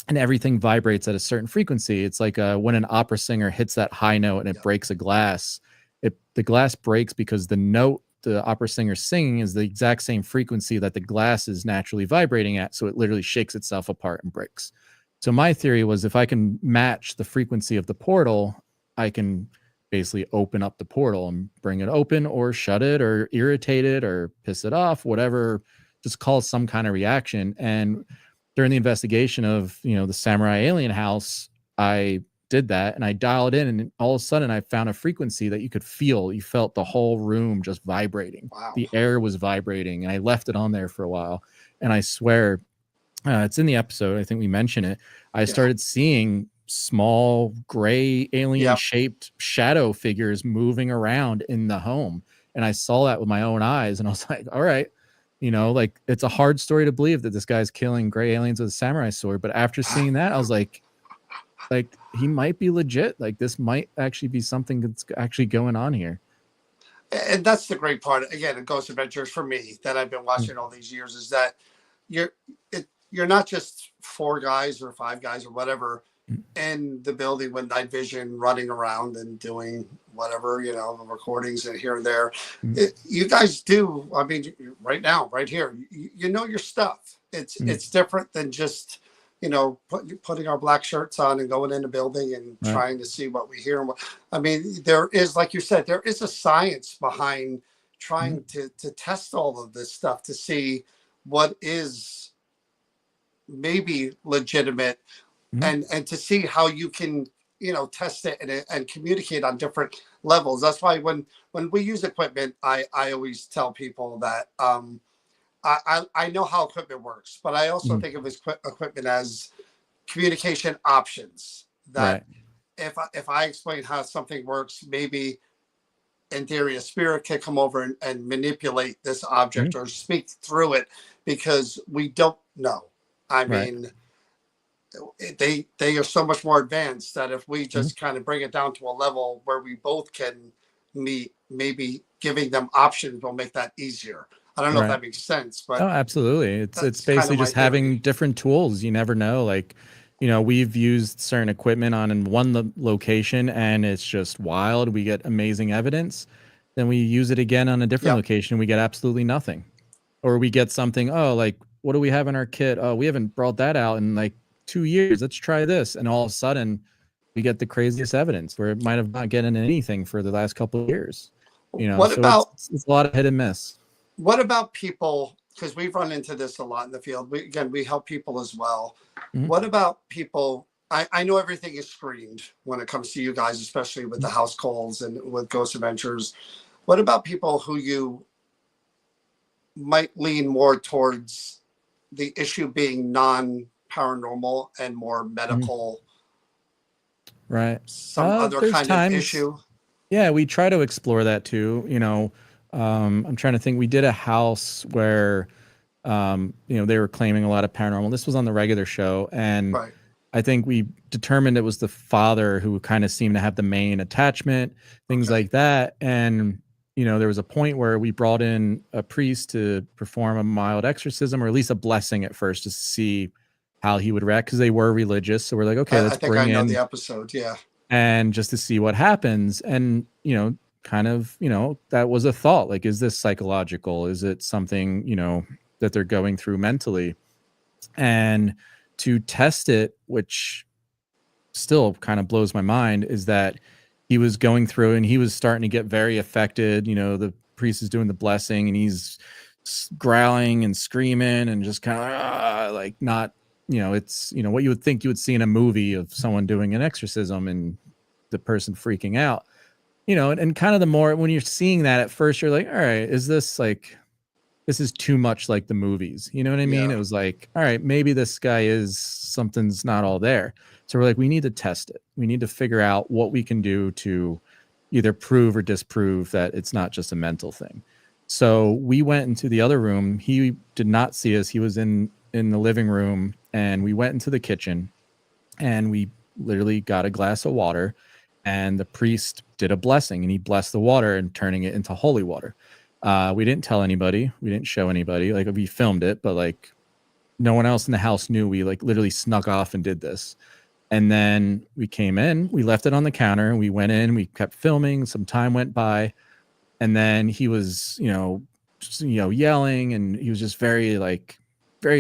And everything vibrates at a certain frequency. It's like when an opera singer hits that high note and it breaks a glass, the glass breaks because the note the opera singer's singing is the exact same frequency that the glass is naturally vibrating at. So it literally shakes itself apart and breaks. So my theory was, if I can match the frequency of the portal, I can basically open up the portal and bring it open or shut it or irritate it or piss it off, whatever, just cause some kind of reaction. And during the investigation of, the samurai alien house, I did that, and I dialed in, and all of a sudden I found a frequency that you could feel. You felt the whole room just vibrating. Wow. The air was vibrating, and I left it on there for a while. And I swear, it's in the episode. I think we mention it. I started seeing small gray alien shaped shadow figures moving around in the home. And I saw that with my own eyes, and I was like, all right, you know, like, it's a hard story to believe that this guy's killing gray aliens with a samurai sword. But after seeing that, I was like, he might be legit. Like, this might actually be something that's actually going on here. And that's the great part, again, of Ghost Adventures for me, that I've been watching all these years, is that you're not just 4 guys or 5 guys or whatever in the building with night vision running around and doing whatever, you know, recordings and here and there. You guys do, I mean, right now, right here, you know your stuff. It's different than just, you know, putting our black shirts on and going in a building and trying to see what we hear. I mean, there is, like you said, there is a science behind trying to test all of this stuff to see what is maybe legitimate, and to see how you can, you know, test it and communicate on different levels. That's why when we use equipment, I always tell people that I know how equipment works, but I also think of equipment as communication options. That if I explain how something works, maybe in theory a spirit can come over and manipulate this object or speak through it, because we don't know. I mean, they are so much more advanced that if we just kind of bring it down to a level where we both can meet, maybe giving them options will make that easier. I don't know if that makes sense, but absolutely. It's basically just having different tools. You never know. Like, you know, we've used certain equipment on one location and it's just wild. We get amazing evidence. Then we use it again on a different location. We get absolutely nothing. Or we get something, oh, like, what do we have in our kit? Oh, we haven't brought that out in like 2 years. Let's try this. And all of a sudden we get the craziest evidence where it might have not gotten anything for the last couple of years. You know, what about it's a lot of hit and miss. What about people, because we've run into this a lot in the field. We help people as well. What about people? I know everything is screened when it comes to you guys, especially with the house calls and with Ghost Adventures. What about people who you might lean more towards the issue being non-paranormal and more medical? Some other kind of issue? Yeah, we try to explore that too. You know, I'm trying to think. We did a house where, you know, they were claiming a lot of paranormal. This was on the regular show, and I think we determined it was the father who kind of seemed to have the main attachment, things like that. And you know, there was a point where we brought in a priest to perform a mild exorcism, or at least a blessing at first, to see how he would react, because they were religious. So we're like, okay, let's bring in the episode, and just to see what happens. And you know, kind of, you know, that was a thought, like, is this psychological? Is it something, you know, that they're going through mentally? And to test it, which still kind of blows my mind, is that he was going through and he was starting to get very affected. You know, the priest is doing the blessing and he's growling and screaming and just kind of like, not, you know, it's, you know, what you would think you would see in a movie of someone doing an exorcism and the person freaking out. You know, and kind of the more, when you're seeing that at first, you're like, all right, is this like, this is too much like the movies. You know what I mean? It was like, all right, maybe this guy is, something's not all there. So we're like, we need to test it. We need to figure out what we can do to either prove or disprove that it's not just a mental thing. So we went into the other room. He did not see us. He was in the living room, and we went into the kitchen and we literally got a glass of water, and the priest did a blessing, and he blessed the water and turning it into holy water. We didn't tell anybody. We didn't show anybody. Like, we filmed it, but like no one else in the house knew. We like literally snuck off and did this. And then we came in, we left it on the counter, and we went in, we kept filming. Some time went by, and then he was, you know, yelling, and he was just very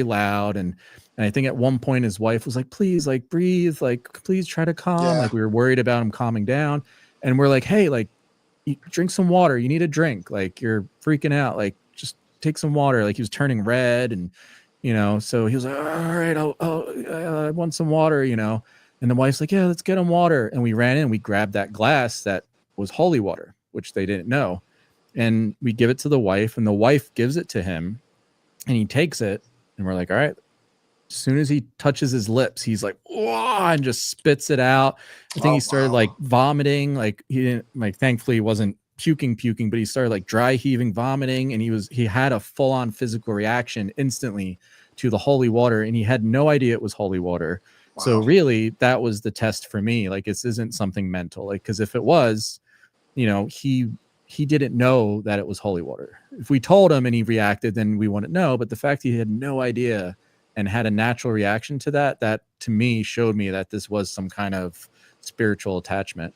loud. And I think at one point his wife was like, please, like, breathe, like, please try to calm. Like, we were worried about him calming down. And we're like, hey, like, drink some water. You need a drink. Like, you're freaking out. Like, just take some water. Like, he was turning red, and, you know, so he was like, all right, I want some water, you know. And the wife's like, yeah, let's get him water. And we ran in, we grabbed that glass that was holy water, which they didn't know. And we give it to the wife, and the wife gives it to him, and he takes it. And we're like, all right. As soon as he touches his lips, he's like, whoa, and just spits it out. I think he started like vomiting. Like he didn't, like, thankfully he wasn't puking, but he started like dry heaving, vomiting. And he had a full on physical reaction instantly to the holy water. And he had no idea it was holy water. Wow. So really that was the test for me. Like, this isn't something mental. Like, cause if it was, you know, he didn't know that it was holy water. If we told him and he reacted, then we wouldn't know. But the fact he had no idea and had a natural reaction to that to me showed me that this was some kind of spiritual attachment.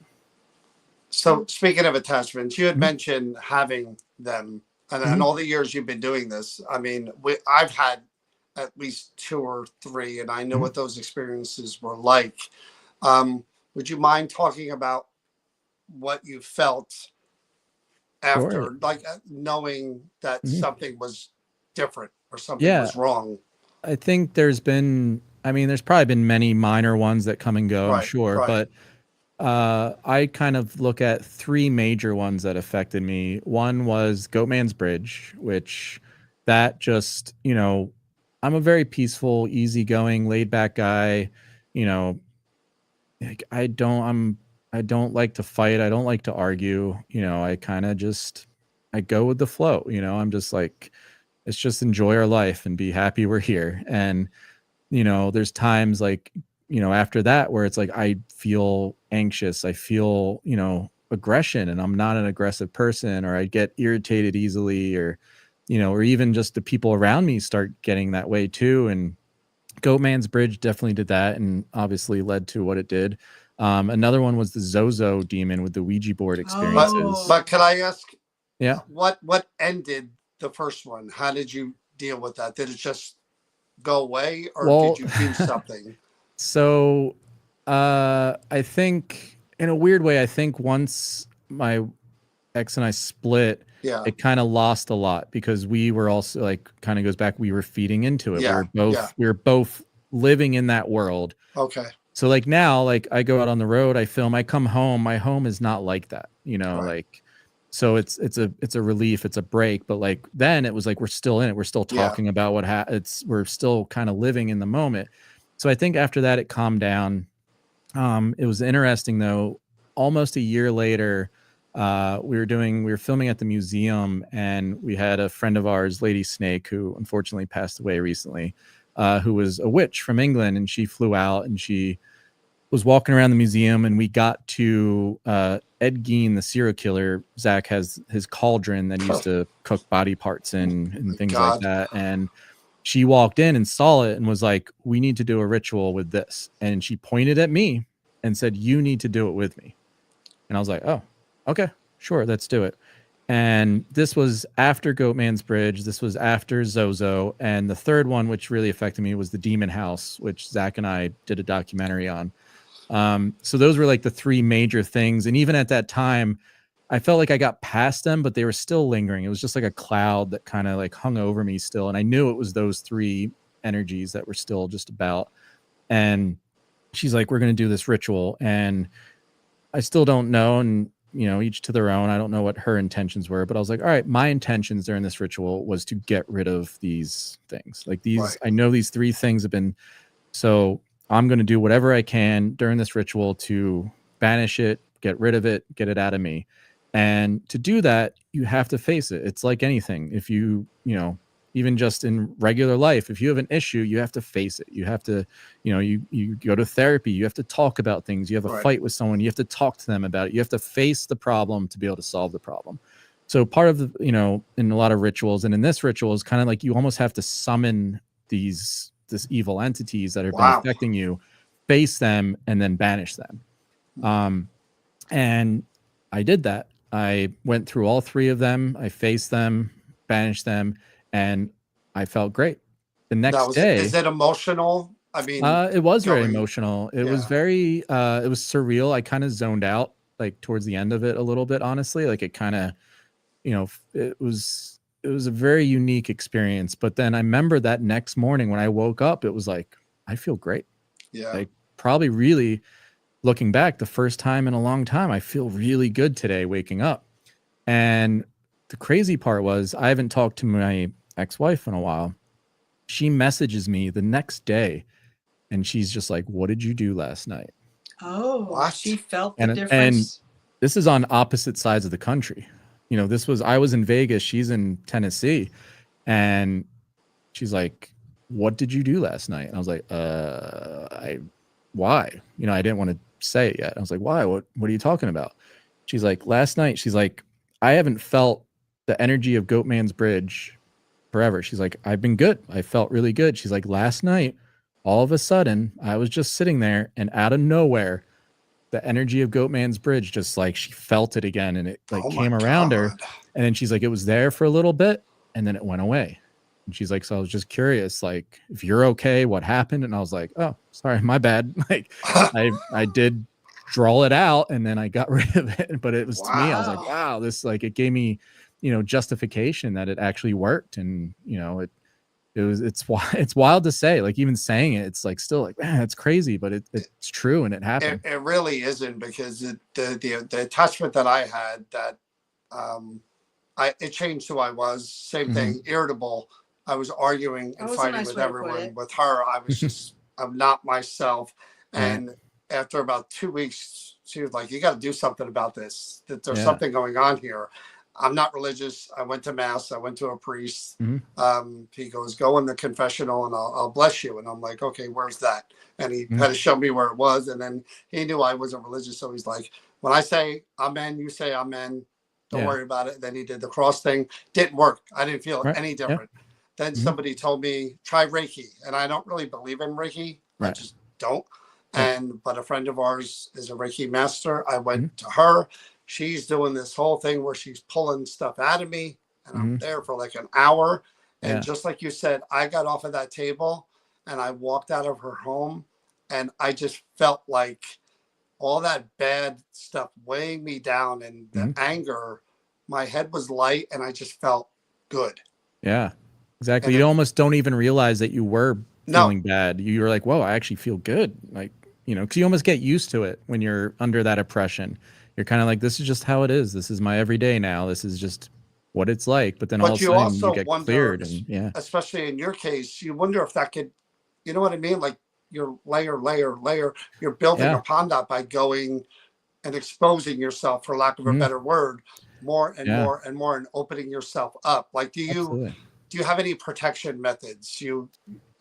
So speaking of attachments, you had mentioned having them, and all the years you've been doing this. I mean, I've had at least 2 or 3, and I know what those experiences were like. Would you mind talking about what you felt after, like knowing that something was different or something was wrong? I think there's probably been many minor ones that come and go, I'm sure. But I kind of look at 3 major ones that affected me. One was Goatman's Bridge, which that just, you know, I'm a very peaceful, easygoing, laid back guy. You know, like I don't like to fight. I don't like to argue. You know, I kind of I go with the flow. You know, I'm just like, let's just enjoy our life and be happy we're here. And, you know, there's times like, you know, after that where it's like, I feel anxious. I feel, you know, aggression, and I'm not an aggressive person, or I get irritated easily, or, you know, or even just the people around me start getting that way too. And Goatman's Bridge definitely did that, and obviously led to what it did. Another one was the Zozo demon with the Ouija board experiences. But can I ask, what ended the first one? How did you deal with that? Did it just go away, or did you do something? So I think in a weird way, I think once my ex and I split, it kind of lost a lot, because we were also like, kind of goes back, we were feeding into it. We were both living in that world. Okay. So like now, like I go out on the road, I film, I come home, my home is not like that, you know, like, so it's a relief, it's a break. But like then it was like, we're still in it, we're still talking about we're still kind of living in the moment. So I think after that it calmed down. It was interesting though, almost a year later, we were filming at the museum, and we had a friend of ours, Lady Snake, who unfortunately passed away recently, who was a witch from England, and she flew out and she was walking around the museum, and we got to Ed Gein, the serial killer. Zach has his cauldron that he used to cook body parts in and things like that. And she walked in and saw it and was like, we need to do a ritual with this. And she pointed at me and said, you need to do it with me. And I was like, oh, okay, sure, let's do it. And this was after Goatman's Bridge. This was after Zozo. And the third one, which really affected me, was the Demon House, which Zach and I did a documentary on. So those were like the 3 major things. And even at that time, I felt like I got past them, but they were still lingering. It was just like a cloud that kind of like hung over me still. And I knew it was those 3 energies that were still just about. And she's like, we're going to do this ritual. And I still don't know. And, you know, each to their own. I don't know what her intentions were, but I was like, all right, my intentions during this ritual was to get rid of these things. Like these, I know these 3 things have been, so I'm going to do whatever I can during this ritual to banish it, get rid of it, get it out of me. And to do that, you have to face it. It's like anything. If you know, even just in regular life, if you have an issue, you have to face it. You have to, you know, you go to therapy, you have to talk about things. You have a fight with someone, you have to talk to them about it. You have to face the problem to be able to solve the problem. So part of the, you know, in a lot of rituals, and in this ritual, is kind of like you almost have to summon this evil entities that have been affecting you, face them, and then banish them. And I did that. I went through all 3 of them. I faced them, banished them, and I felt great. The next day, is it emotional? I mean, it was very emotional. It was very, it was surreal. I kind of zoned out like towards the end of it a little bit, honestly. Like it kind of, you know, it was a very unique experience. But then I remember that next morning when I woke up, it was like, I feel great. Yeah. Like probably really, looking back, the first time in a long time, I feel really good today waking up. And the crazy part was, I haven't talked to my ex-wife in a while. She messages me the next day and she's just like, what did you do last night? Oh, what? She felt the difference. And this is on opposite sides of the country. I was in Vegas, she's in Tennessee, and she's like, what did you do last night? And I was like, why? I didn't want to say it yet. I was like, why? What are you talking about? She's like, last night, she's like, I haven't felt the energy of Goatman's Bridge forever. She's like, I've been good. I felt really good. She's like, last night, all of a sudden, I was just sitting there, and out of nowhere, the energy of Goatman's Bridge, just like, she felt it again, and it came around her. And then she's like, it was there for a little bit, and then it went away. And she's like, so I was just curious, like, if you're okay, what happened? And I was like, oh, sorry, my bad. Like, I did draw it out, and then I got rid of it. But it was, to me, I was like, wow, this, like, it gave me, justification that it actually worked. And, it's wild to say, like, even saying it, it's like, still like, man, it's crazy, but it's true. And it happened. It really isn't, because the attachment that I had, that it changed who I was. Same thing, irritable. I was arguing and fighting with everyone. With her, I was just, I'm not myself. And after about 2 weeks, she was like, you got to do something about this, that there's something going on here. I'm not religious. I went to mass. I went to a priest. He goes, go in the confessional and I'll bless you. And I'm like, okay, where's that? And he had to show me where it was. And then he knew I wasn't religious. So he's like, when I say amen, you say amen. Don't worry about it. Then he did the cross thing. Didn't work. I didn't feel any different. Then somebody told me, try Reiki. And I don't really believe in Reiki. I just don't. But a friend of ours is a Reiki master. I went to her. She's doing this whole thing where she's pulling stuff out of me. And I'm there for like an hour. And just like you said, I got off of that table and I walked out of her home. And I just felt like all that bad stuff weighing me down, and the anger, my head was light and I just felt good. Yeah, exactly. And you almost don't even realize that you were feeling bad. You were like, whoa, I actually feel good. Like, because you almost get used to it when you're under that oppression. You're kind of like, this is just how it is. This is my everyday now. This is just what it's like. But then all of a sudden you get cleared. And especially in your case, you wonder if that could, you know what I mean? Like, you're layer, you're building upon that by going and exposing yourself, for lack of a better word, more and more and more, and opening yourself up. Like, do you have any protection methods? You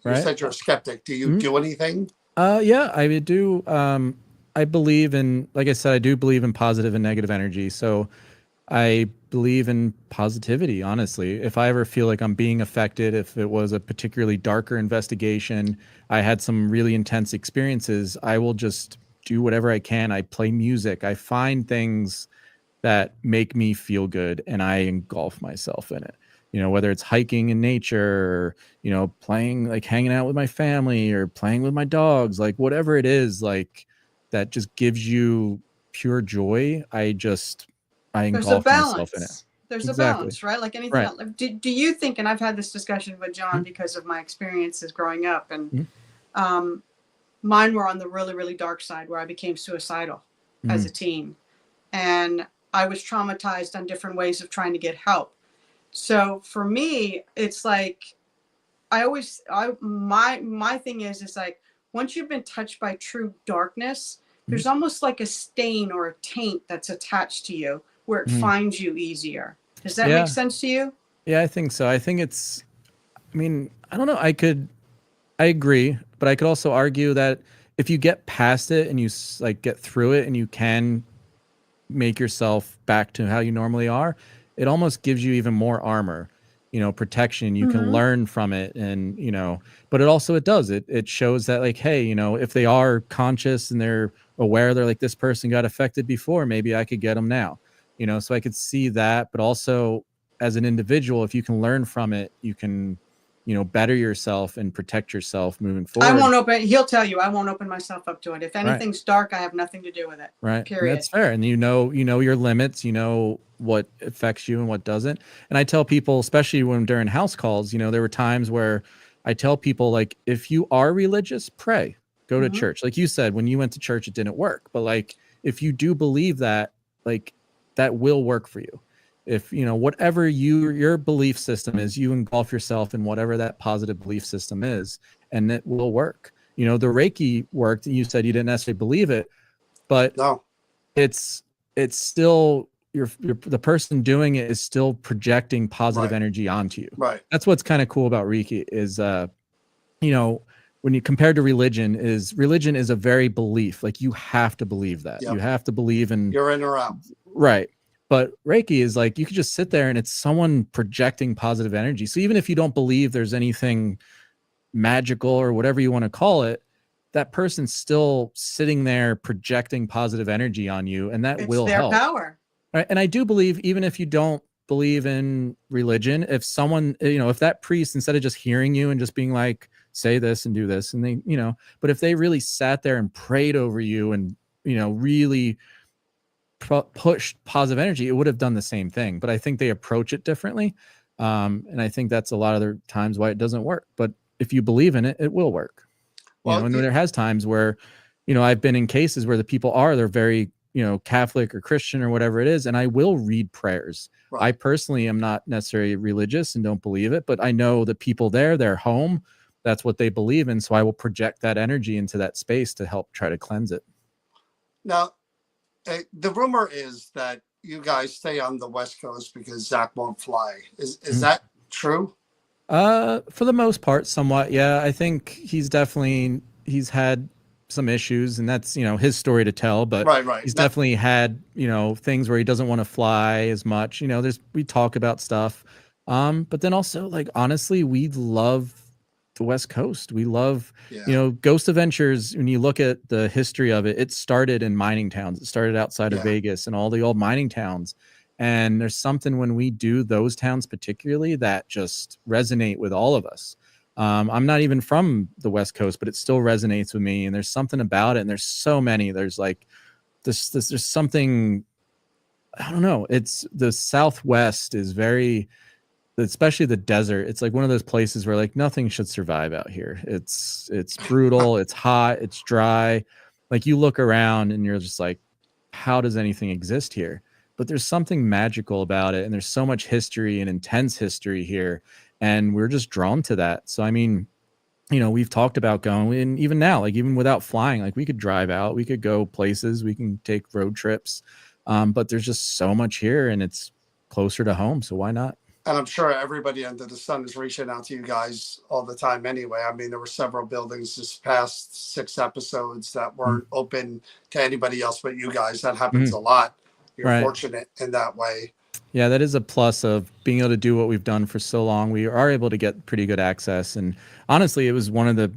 said you're a skeptic. Do you do anything? Yeah, I do. I believe in, like I said, I do believe in positive and negative energy. So I believe in positivity, honestly. If I ever feel like I'm being affected, if it was a particularly darker investigation, I had some really intense experiences, I will just do whatever I can. I play music. I find things that make me feel good, and I engulf myself in it. Whether it's hiking in nature, or, playing, like hanging out with my family, or playing with my dogs, like whatever it is, like that just gives you pure joy. I engulf myself in it. There's a balance, right? Like anything else. Do you think, and I've had this discussion with John because of my experiences growing up, and mine were on the really, really dark side, where I became suicidal as a teen. And I was traumatized on different ways of trying to get help. So for me, it's like, my thing is like, once you've been touched by true darkness, there's almost like a stain or a taint that's attached to you, where it finds you easier. Does that make sense to you? Yeah, I think so. I think it's, I don't know. I agree, but I could also argue that if you get past it and you like get through it, and you can make yourself back to how you normally are, it almost gives you even more armor, protection. You can learn from it, and, but it shows that, like, hey, if they are conscious and they're aware, they're like, this person got affected before, maybe I could get them now, so I could see that. But also, as an individual, if you can learn from it, you can, better yourself and protect yourself moving forward. He'll tell you, I won't open myself up to it. If anything's dark, I have nothing to do with it. Right. Period. And that's fair. And your limits, what affects you and what doesn't. And I tell people, especially when during house calls, there were times where I tell people, like, if you are religious, pray. Go to church. Like you said, when you went to church, it didn't work. But like, if you do believe that, like, that will work for you. If, you know, whatever your belief system is, you engulf yourself in whatever that positive belief system is, and it will work. You know, the Reiki worked. You said you didn't necessarily believe it, but No. it's still the person doing it is still projecting positive energy onto you. Right. That's what's kind of cool about Reiki is, you know, when you compare to religion is a very belief. Like, you have to believe that. You have to believe in, you're in or out. Right. But Reiki is like, you could just sit there and it's someone projecting positive energy. So even if you don't believe there's anything magical or whatever you want to call it, that person's still sitting there projecting positive energy on you, and that will help. It's their power. Right. And I do believe, even if you don't believe in religion, if someone, you know, if that priest, instead of just hearing you and just being like, say this and do this, and they, you know, but if they really sat there and prayed over you and, you know, really pushed positive energy, it would have done the same thing. But I think they approach it differently. And I think that's a lot of the times why it doesn't work. But if you believe in it, it will work. Well, you know, and there has times where, you know, I've been in cases where the people they're very, you know, Catholic or Christian or whatever it is, and I will read prayers. Right. I personally am not necessarily religious and don't believe it, but I know the people there, they're home, that's what they believe in. So I will project that energy into that space to help try to cleanse it. Now, the rumor is that you guys stay on the West Coast because Zach won't fly. Is that true? For the most part, somewhat. Yeah, I think he's had some issues, and that's, you know, his story to tell, but right. He's definitely had, you know, things where he doesn't want to fly as much. You know, we talk about stuff. But then also, like, honestly, we love the West Coast. We love, you know, Ghost Adventures. When you look at the history of it, it started in mining towns. It started outside of Vegas and all the old mining towns. And there's something when we do those towns particularly that just resonate with all of us. I'm not even from the West Coast, but it still resonates with me. And there's something about it. And there's so many. There's like there's something, I don't know. It's the Southwest is very, especially the desert. It's like one of those places where like nothing should survive out here. It's brutal. It's hot. It's dry. Like, you look around and you're just like, how does anything exist here? But there's something magical about it. And there's so much history and intense history here. And we're just drawn to that. So, I mean, you know, we've talked about going, and even now, like, even without flying, like, we could drive out, we could go places, we can take road trips. But there's just so much here, and it's closer to home. So why not? And I'm sure everybody under the sun is reaching out to you guys all the time anyway. I mean, there were several buildings this past 6 episodes that weren't open to anybody else but you guys. That happens a lot. You're fortunate in that way. Yeah, that is a plus of being able to do what we've done for so long. We are able to get pretty good access. And honestly, it was one of the,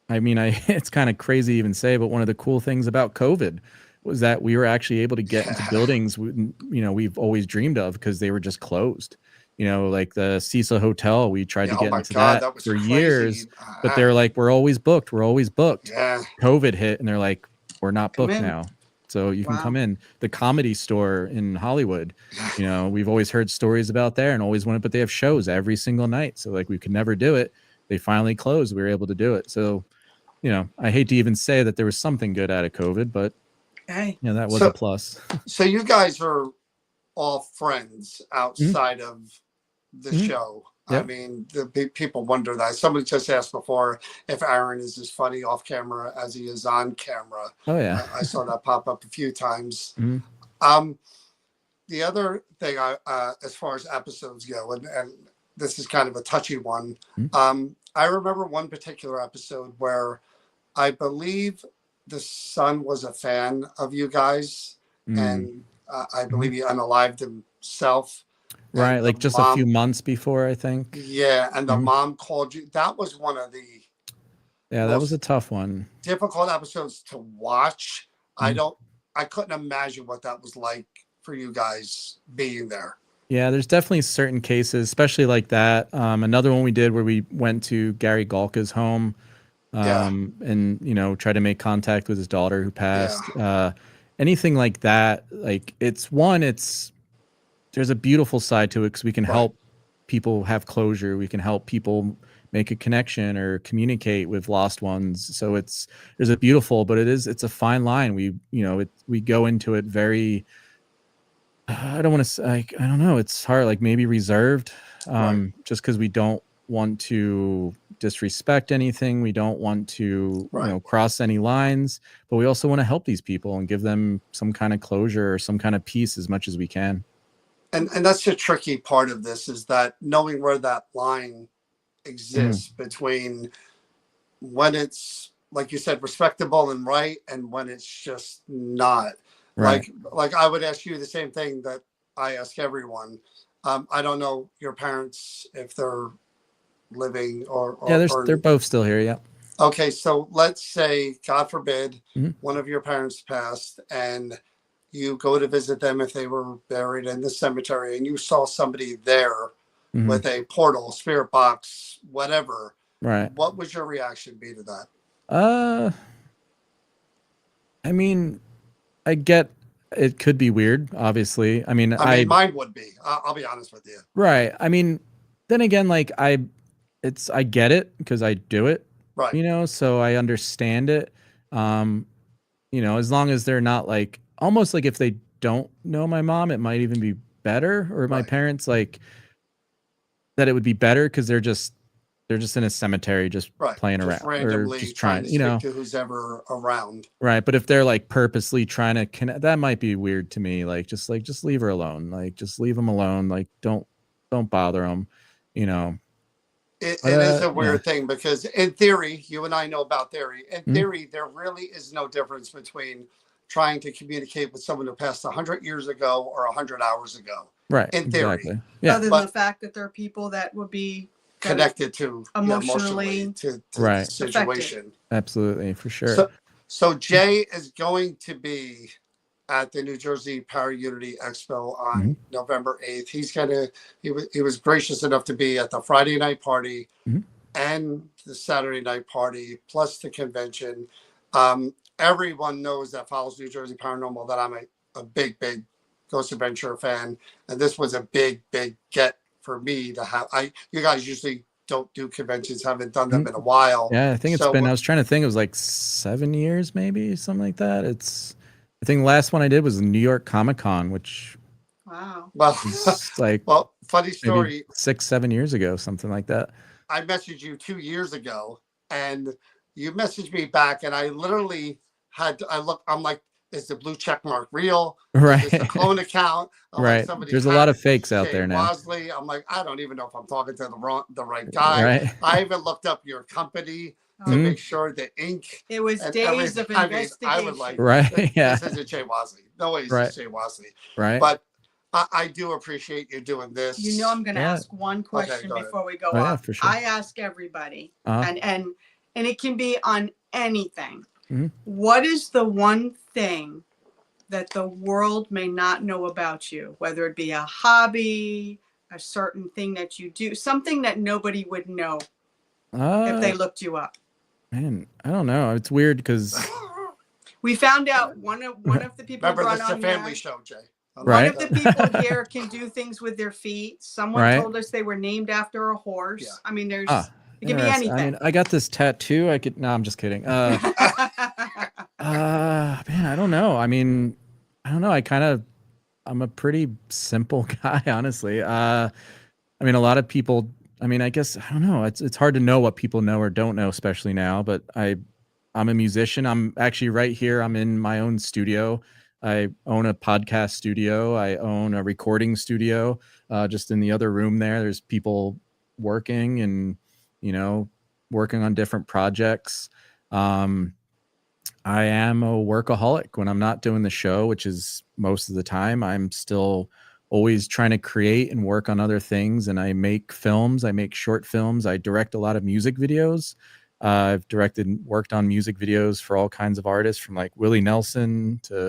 I mean, it's kind of crazy to even say, but one of the cool things about COVID was that we were actually able to get into buildings, you know, we've always dreamed of, because they were just closed. You know, like the Cecil Hotel, we tried to get into that for years, but they're like, we're always booked. We're always booked. Yeah. COVID hit and they're like, we're not booked now. So you can come in. The Comedy Store in Hollywood, you know, we've always heard stories about there and always wanted, but they have shows every single night. So like, we could never do it. They finally closed. We were able to do it. So, you know, I hate to even say that there was something good out of COVID, but you know, that was a plus. So you guys are all friends outside of the show. Yep. I mean, the people wonder that. Somebody just asked before if Aaron is as funny off camera as he is on camera. Oh yeah, I saw that pop up a few times. The other thing, as far as episodes go, and this is kind of a touchy one. I remember one particular episode where I believe the son was a fan of you guys, and I believe he unalived himself. Right, like just a few months before, I think. Yeah, and the mom called you. That was one of the that was a tough one. Difficult episodes to watch. I couldn't imagine what that was like for you guys being there. Yeah, there's definitely certain cases, especially like that. Another one we did where we went to Gary Galka's home, and you know, tried to make contact with his daughter who passed. Anything like that, like there's a beautiful side to it, because we can help people have closure. We can help people make a connection or communicate with lost ones. So there's a beautiful, but it's a fine line. We go into it very, I don't want to like, I don't know. It's hard, like maybe reserved, just because we don't want to disrespect anything. We don't want to, cross any lines, but we also want to help these people and give them some kind of closure or some kind of peace as much as we can. And that's the tricky part of this, is that knowing where that line exists between when it's, like you said, respectable and right, and when it's just not. Like I would ask you the same thing that I ask everyone. I don't know your parents, if they're living or they're both still here. Yeah. Okay, so let's say, God forbid, one of your parents passed, and you go to visit them if they were buried in the cemetery, and you saw somebody there with a portal, spirit box, whatever. Right. What would your reaction be to that? I mean, I get it could be weird, obviously. I mean, mine would be. I'll be honest with you. Right. I mean, then again, like I get it because I do it. Right. So I understand it. As long as they're not like, almost like if they don't know my mom, it might even be better, or my parents, like that it would be better because they're just in a cemetery, just playing around, randomly, or just trying, to who's ever around. Right. But if they're like purposely trying to connect, that might be weird to me. Just leave her alone. Like, just leave them alone. Like, don't bother them, It is a weird thing, because in theory, you and I know about theory. In theory, there really is no difference between trying to communicate with someone who passed 100 years ago or 100 hours ago. Right. In theory. Exactly. Yeah. Other than the fact that there are people that would be connected to emotionally to the situation. Affected. Absolutely, for sure. So Jay is going to be at the New Jersey Para Unity Expo on November 8th. He was gracious enough to be at the Friday night party and the Saturday night party, plus the convention. Everyone knows that follows New Jersey Paranormal that I'm a big Ghost Adventure fan, and this was a big get for me to have. You guys usually don't do conventions, haven't done them in a while. Yeah, I think it's been, I was trying to think, it was like 7 years, maybe something like that. I think the last one I did was New York Comic-Con, which well, like, funny story, 6-7 years ago, something like that. I messaged you 2 years ago, and you messaged me back, and I literally I'm like, is the blue check mark real? Right. Is this a clone account? Right. There's a lot of fakes out there now. Wasley. I'm like, I don't even know if I'm talking to the right guy. Right. I even looked up your company to make sure the ink. It was days of investigation. I was like, yeah. This isn't Jay Wasley. No way, right. It's Jay Wasley. Right. But I do appreciate you doing this. I'm going to ask one question before we go on. Yeah, for sure. I ask everybody, and it can be on anything. What is the one thing that the world may not know about you, whether it be a hobby, a certain thing that you do, something that nobody would know if they looked you up? Man, I don't know. It's weird because we found out one of the people. Remember, this is a family show, Jay. One of the people here can do things with their feet. Someone told us they were named after a horse. Yeah. I mean, it can be anything. I mean, I got this tattoo. No, I'm just kidding. Man, I don't know. I mean, I don't know. I'm a pretty simple guy, honestly. I mean, a lot of people, I mean, I guess, I don't know. It's hard to know what people know or don't know, especially now, but I'm a musician. I'm actually right here. I'm in my own studio. I own a podcast studio. I own a recording studio. Just in the other room there's people working and, working on different projects. I am a workaholic when I'm not doing the show, which is most of the time. I'm still always trying to create and work on other things. And I make films. I make short films. I direct a lot of music videos. I've directed and worked on music videos for all kinds of artists, from like Willie Nelson to,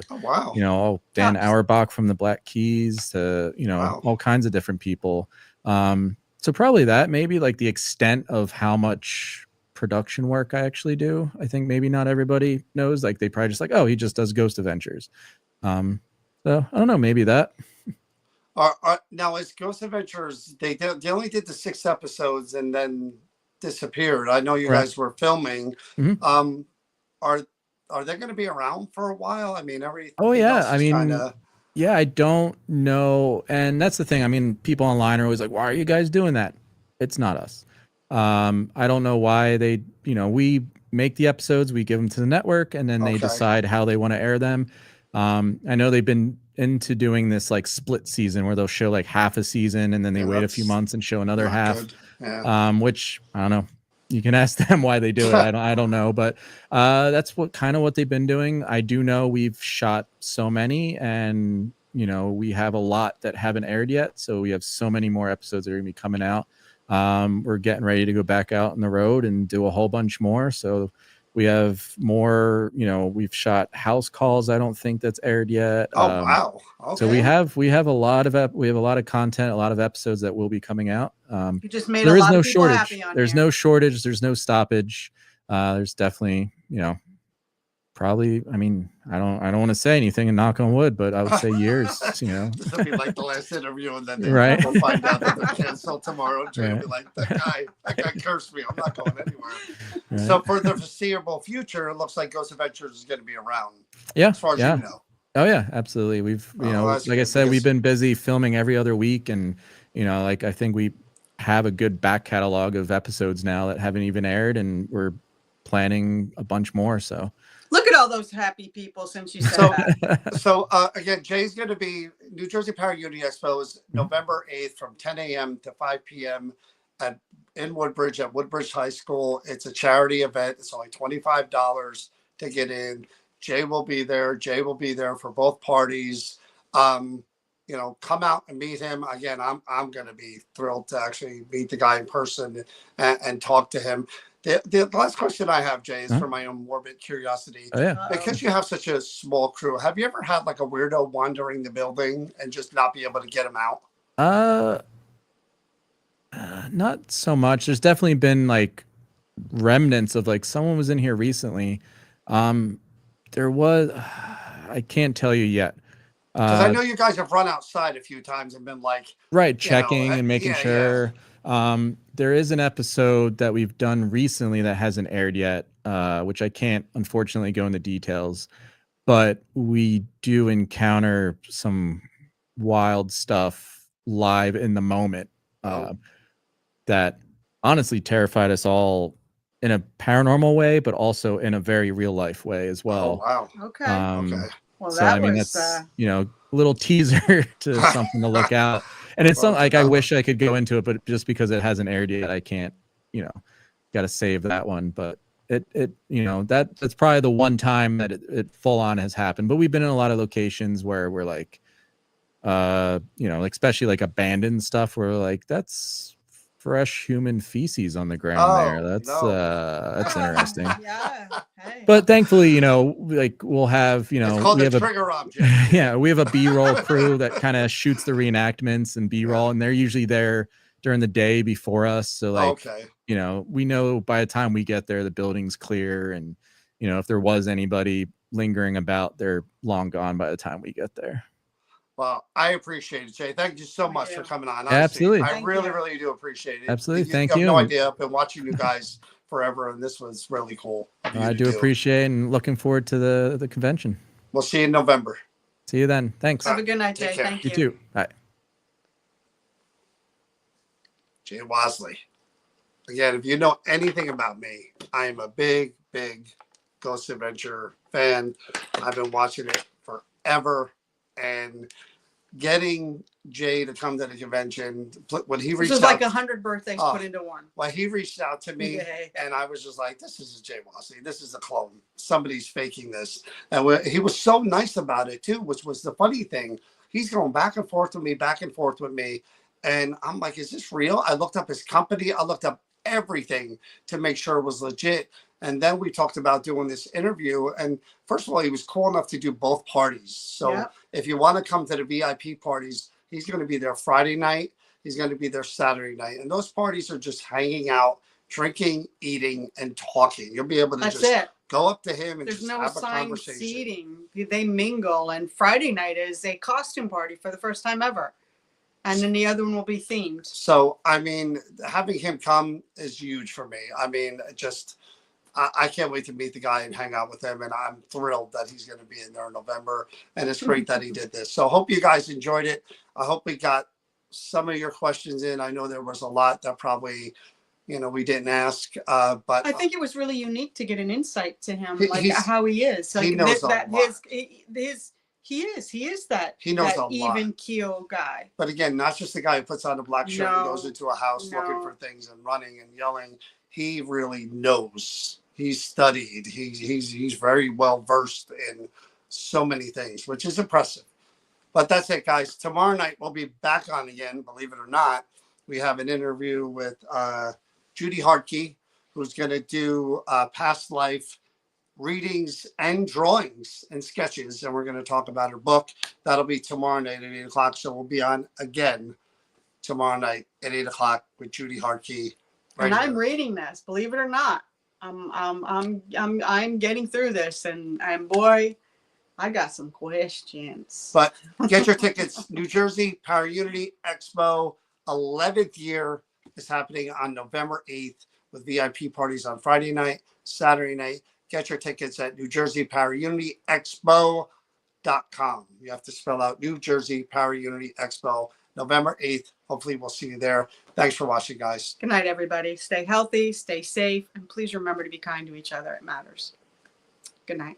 Dan Auerbach from the Black Keys to, all kinds of different people. So probably that, maybe like the extent of how much production work I actually do. I think maybe not everybody knows. Like, they probably just like, oh, he just does Ghost Adventures. So I don't know, maybe that. Now, as Ghost Adventures, they only did the 6 episodes, and then disappeared. I know you guys were filming. Are they going to be around for a while? I mean, everything. Oh yeah, else is kinda... yeah, I don't know, and that's the thing. I mean, people online are always like, "Why are you guys doing that?" It's not us. I don't know why they. We make the episodes, we give them to the network, and then they decide how they want to air them. I know they've been into doing this like split season where they'll show like half a season and then they wait a few months and show another half. Which I don't know. You can ask them why they do it. I don't know, but that's what they've been doing. I do know we've shot so many, and we have a lot that haven't aired yet. So we have so many more episodes that are gonna be coming out. We're getting ready to go back out on the road and do a whole bunch more. So we have more. We've shot House Calls. I don't think that's aired yet. Oh wow! Okay. So we have a lot of content, a lot of episodes that will be coming out. You just made a lot of people happy on There's no shortage. There's no stoppage. There's definitely, probably. I mean, I don't want to say anything and knock on wood, but I would say years. This will be like the last interview, and then we'll find out that they're canceled tomorrow. Jay will be like, that guy cursed me. I'm not going anywhere. So for the foreseeable future, it looks like Ghost Adventures is going to be around. Yeah, as far as you know. Oh yeah, absolutely. We've like I said, we've been busy filming every other week, and I think we have a good back catalog of episodes now that haven't even aired, and we're planning a bunch more. So look at all those happy people since you said that. So again, Jay's going to be New Jersey Power Uni Expo is November 8th from 10 a.m. to 5 p.m. in Woodbridge at Woodbridge High School. It's a charity event. It's only $25 to get in. Jay will be there. Jay will be there for both parties. Come out and meet him. Again, I'm going to be thrilled to actually meet the guy in person and talk to him. The last question I have, Jay, is for my own morbid curiosity. Because you have such a small crew, have you ever had like a weirdo wandering the building and just not be able to get him out? Not so much. There's definitely been like remnants of like someone was in here recently. There was, I can't tell you yet. Because I know you guys have run outside a few times and been like, checking and making sure. There is an episode that we've done recently that hasn't aired yet, which I can't unfortunately go into details, but we do encounter some wild stuff live in the moment that honestly terrified us all in a paranormal way, but also in a very real life way as well. Oh, wow. Okay. Okay. Well, so I mean, that's a little teaser to something to look out. And it's something like I wish I could go into it, but just because it hasn't aired yet, I can't. Got to save that one. But that's probably the one time that it full on has happened. But we've been in a lot of locations where we're like, like especially like abandoned stuff, where we're like, that's fresh human feces on the ground there. That's interesting. Hey. But thankfully, like we'll have, it's called we have trigger object. Yeah, we have a B-roll crew that kind of shoots the reenactments and B-roll, and they're usually there during the day before us. So like, we know by the time we get there, the building's clear, and if there was anybody lingering about, they're long gone by the time we get there. Well, I appreciate it, Jay. Thank you so much for coming on. Honestly, absolutely. I really do appreciate it. Absolutely. Thank you. You have no idea. I've been watching you guys forever, and this was really cool. I do appreciate it, and looking forward to the convention. We'll see you in November. See you then. Thanks. Have a good night, Jay. Thank you. You too. Bye. Jay Wasley. Again, if you know anything about me, I am a big Ghost Adventure fan. I've been watching it forever. And getting Jay to come to the convention, when he reached out, this is like 100 birthdays put into one. Well, he reached out to me, and I was just like, "This is Jay Wasley. This is a clone. Somebody's faking this." And he was so nice about it too, which was the funny thing. He's going back and forth with me, and I'm like, "Is this real?" I looked up his company. I looked up everything to make sure it was legit. And then we talked about doing this interview. And first of all, he was cool enough to do both parties. So if you want to come to the VIP parties, he's going to be there Friday night. He's going to be there Saturday night. And those parties are just hanging out, drinking, eating, and talking. You'll be able to go up to him and there's just no have a assigned conversation. Seating. They mingle. And Friday night is a costume party for the first time ever. And then the other one will be themed. So, I mean, having him come is huge for me. I mean, just, I can't wait to meet the guy and hang out with him. And I'm thrilled that he's going to be in there in November. And it's great that he did this. So hope you guys enjoyed it. I hope we got some of your questions in. I know there was a lot that probably, you know, we didn't ask, but I think it was really unique to get an insight to him, like he's- how he is. Like he knows a that lot. he is that He knows that a even lot. keel guy. But again, not just the guy who puts on a black shirt and No, goes into a house looking no. for things and running and yelling. He really knows. He's studied. He's very well versed in so many things, which is impressive. But that's it, guys. Tomorrow night we'll be back on again. Believe it or not, we have an interview with Judy Hartke, who's going to do past life readings and drawings and sketches, and we're going to talk about her book. That'll be tomorrow night at 8 o'clock. So we'll be on again tomorrow night at 8 o'clock with Judy Hartke. Right, and I'm reading this. Believe it or not, I'm getting through this, and boy, I got some questions. But get your tickets. New Jersey Power Unity Expo 11th year is happening on November 8th with VIP parties on Friday night, Saturday night. Get your tickets at NewJerseyPowerUnityExpo.com. You have to spell out New Jersey Power Unity Expo, November 8th. Hopefully we'll see you there. Thanks for watching, guys. Good night, everybody. Stay healthy, stay safe, and please remember to be kind to each other. It matters. Good night.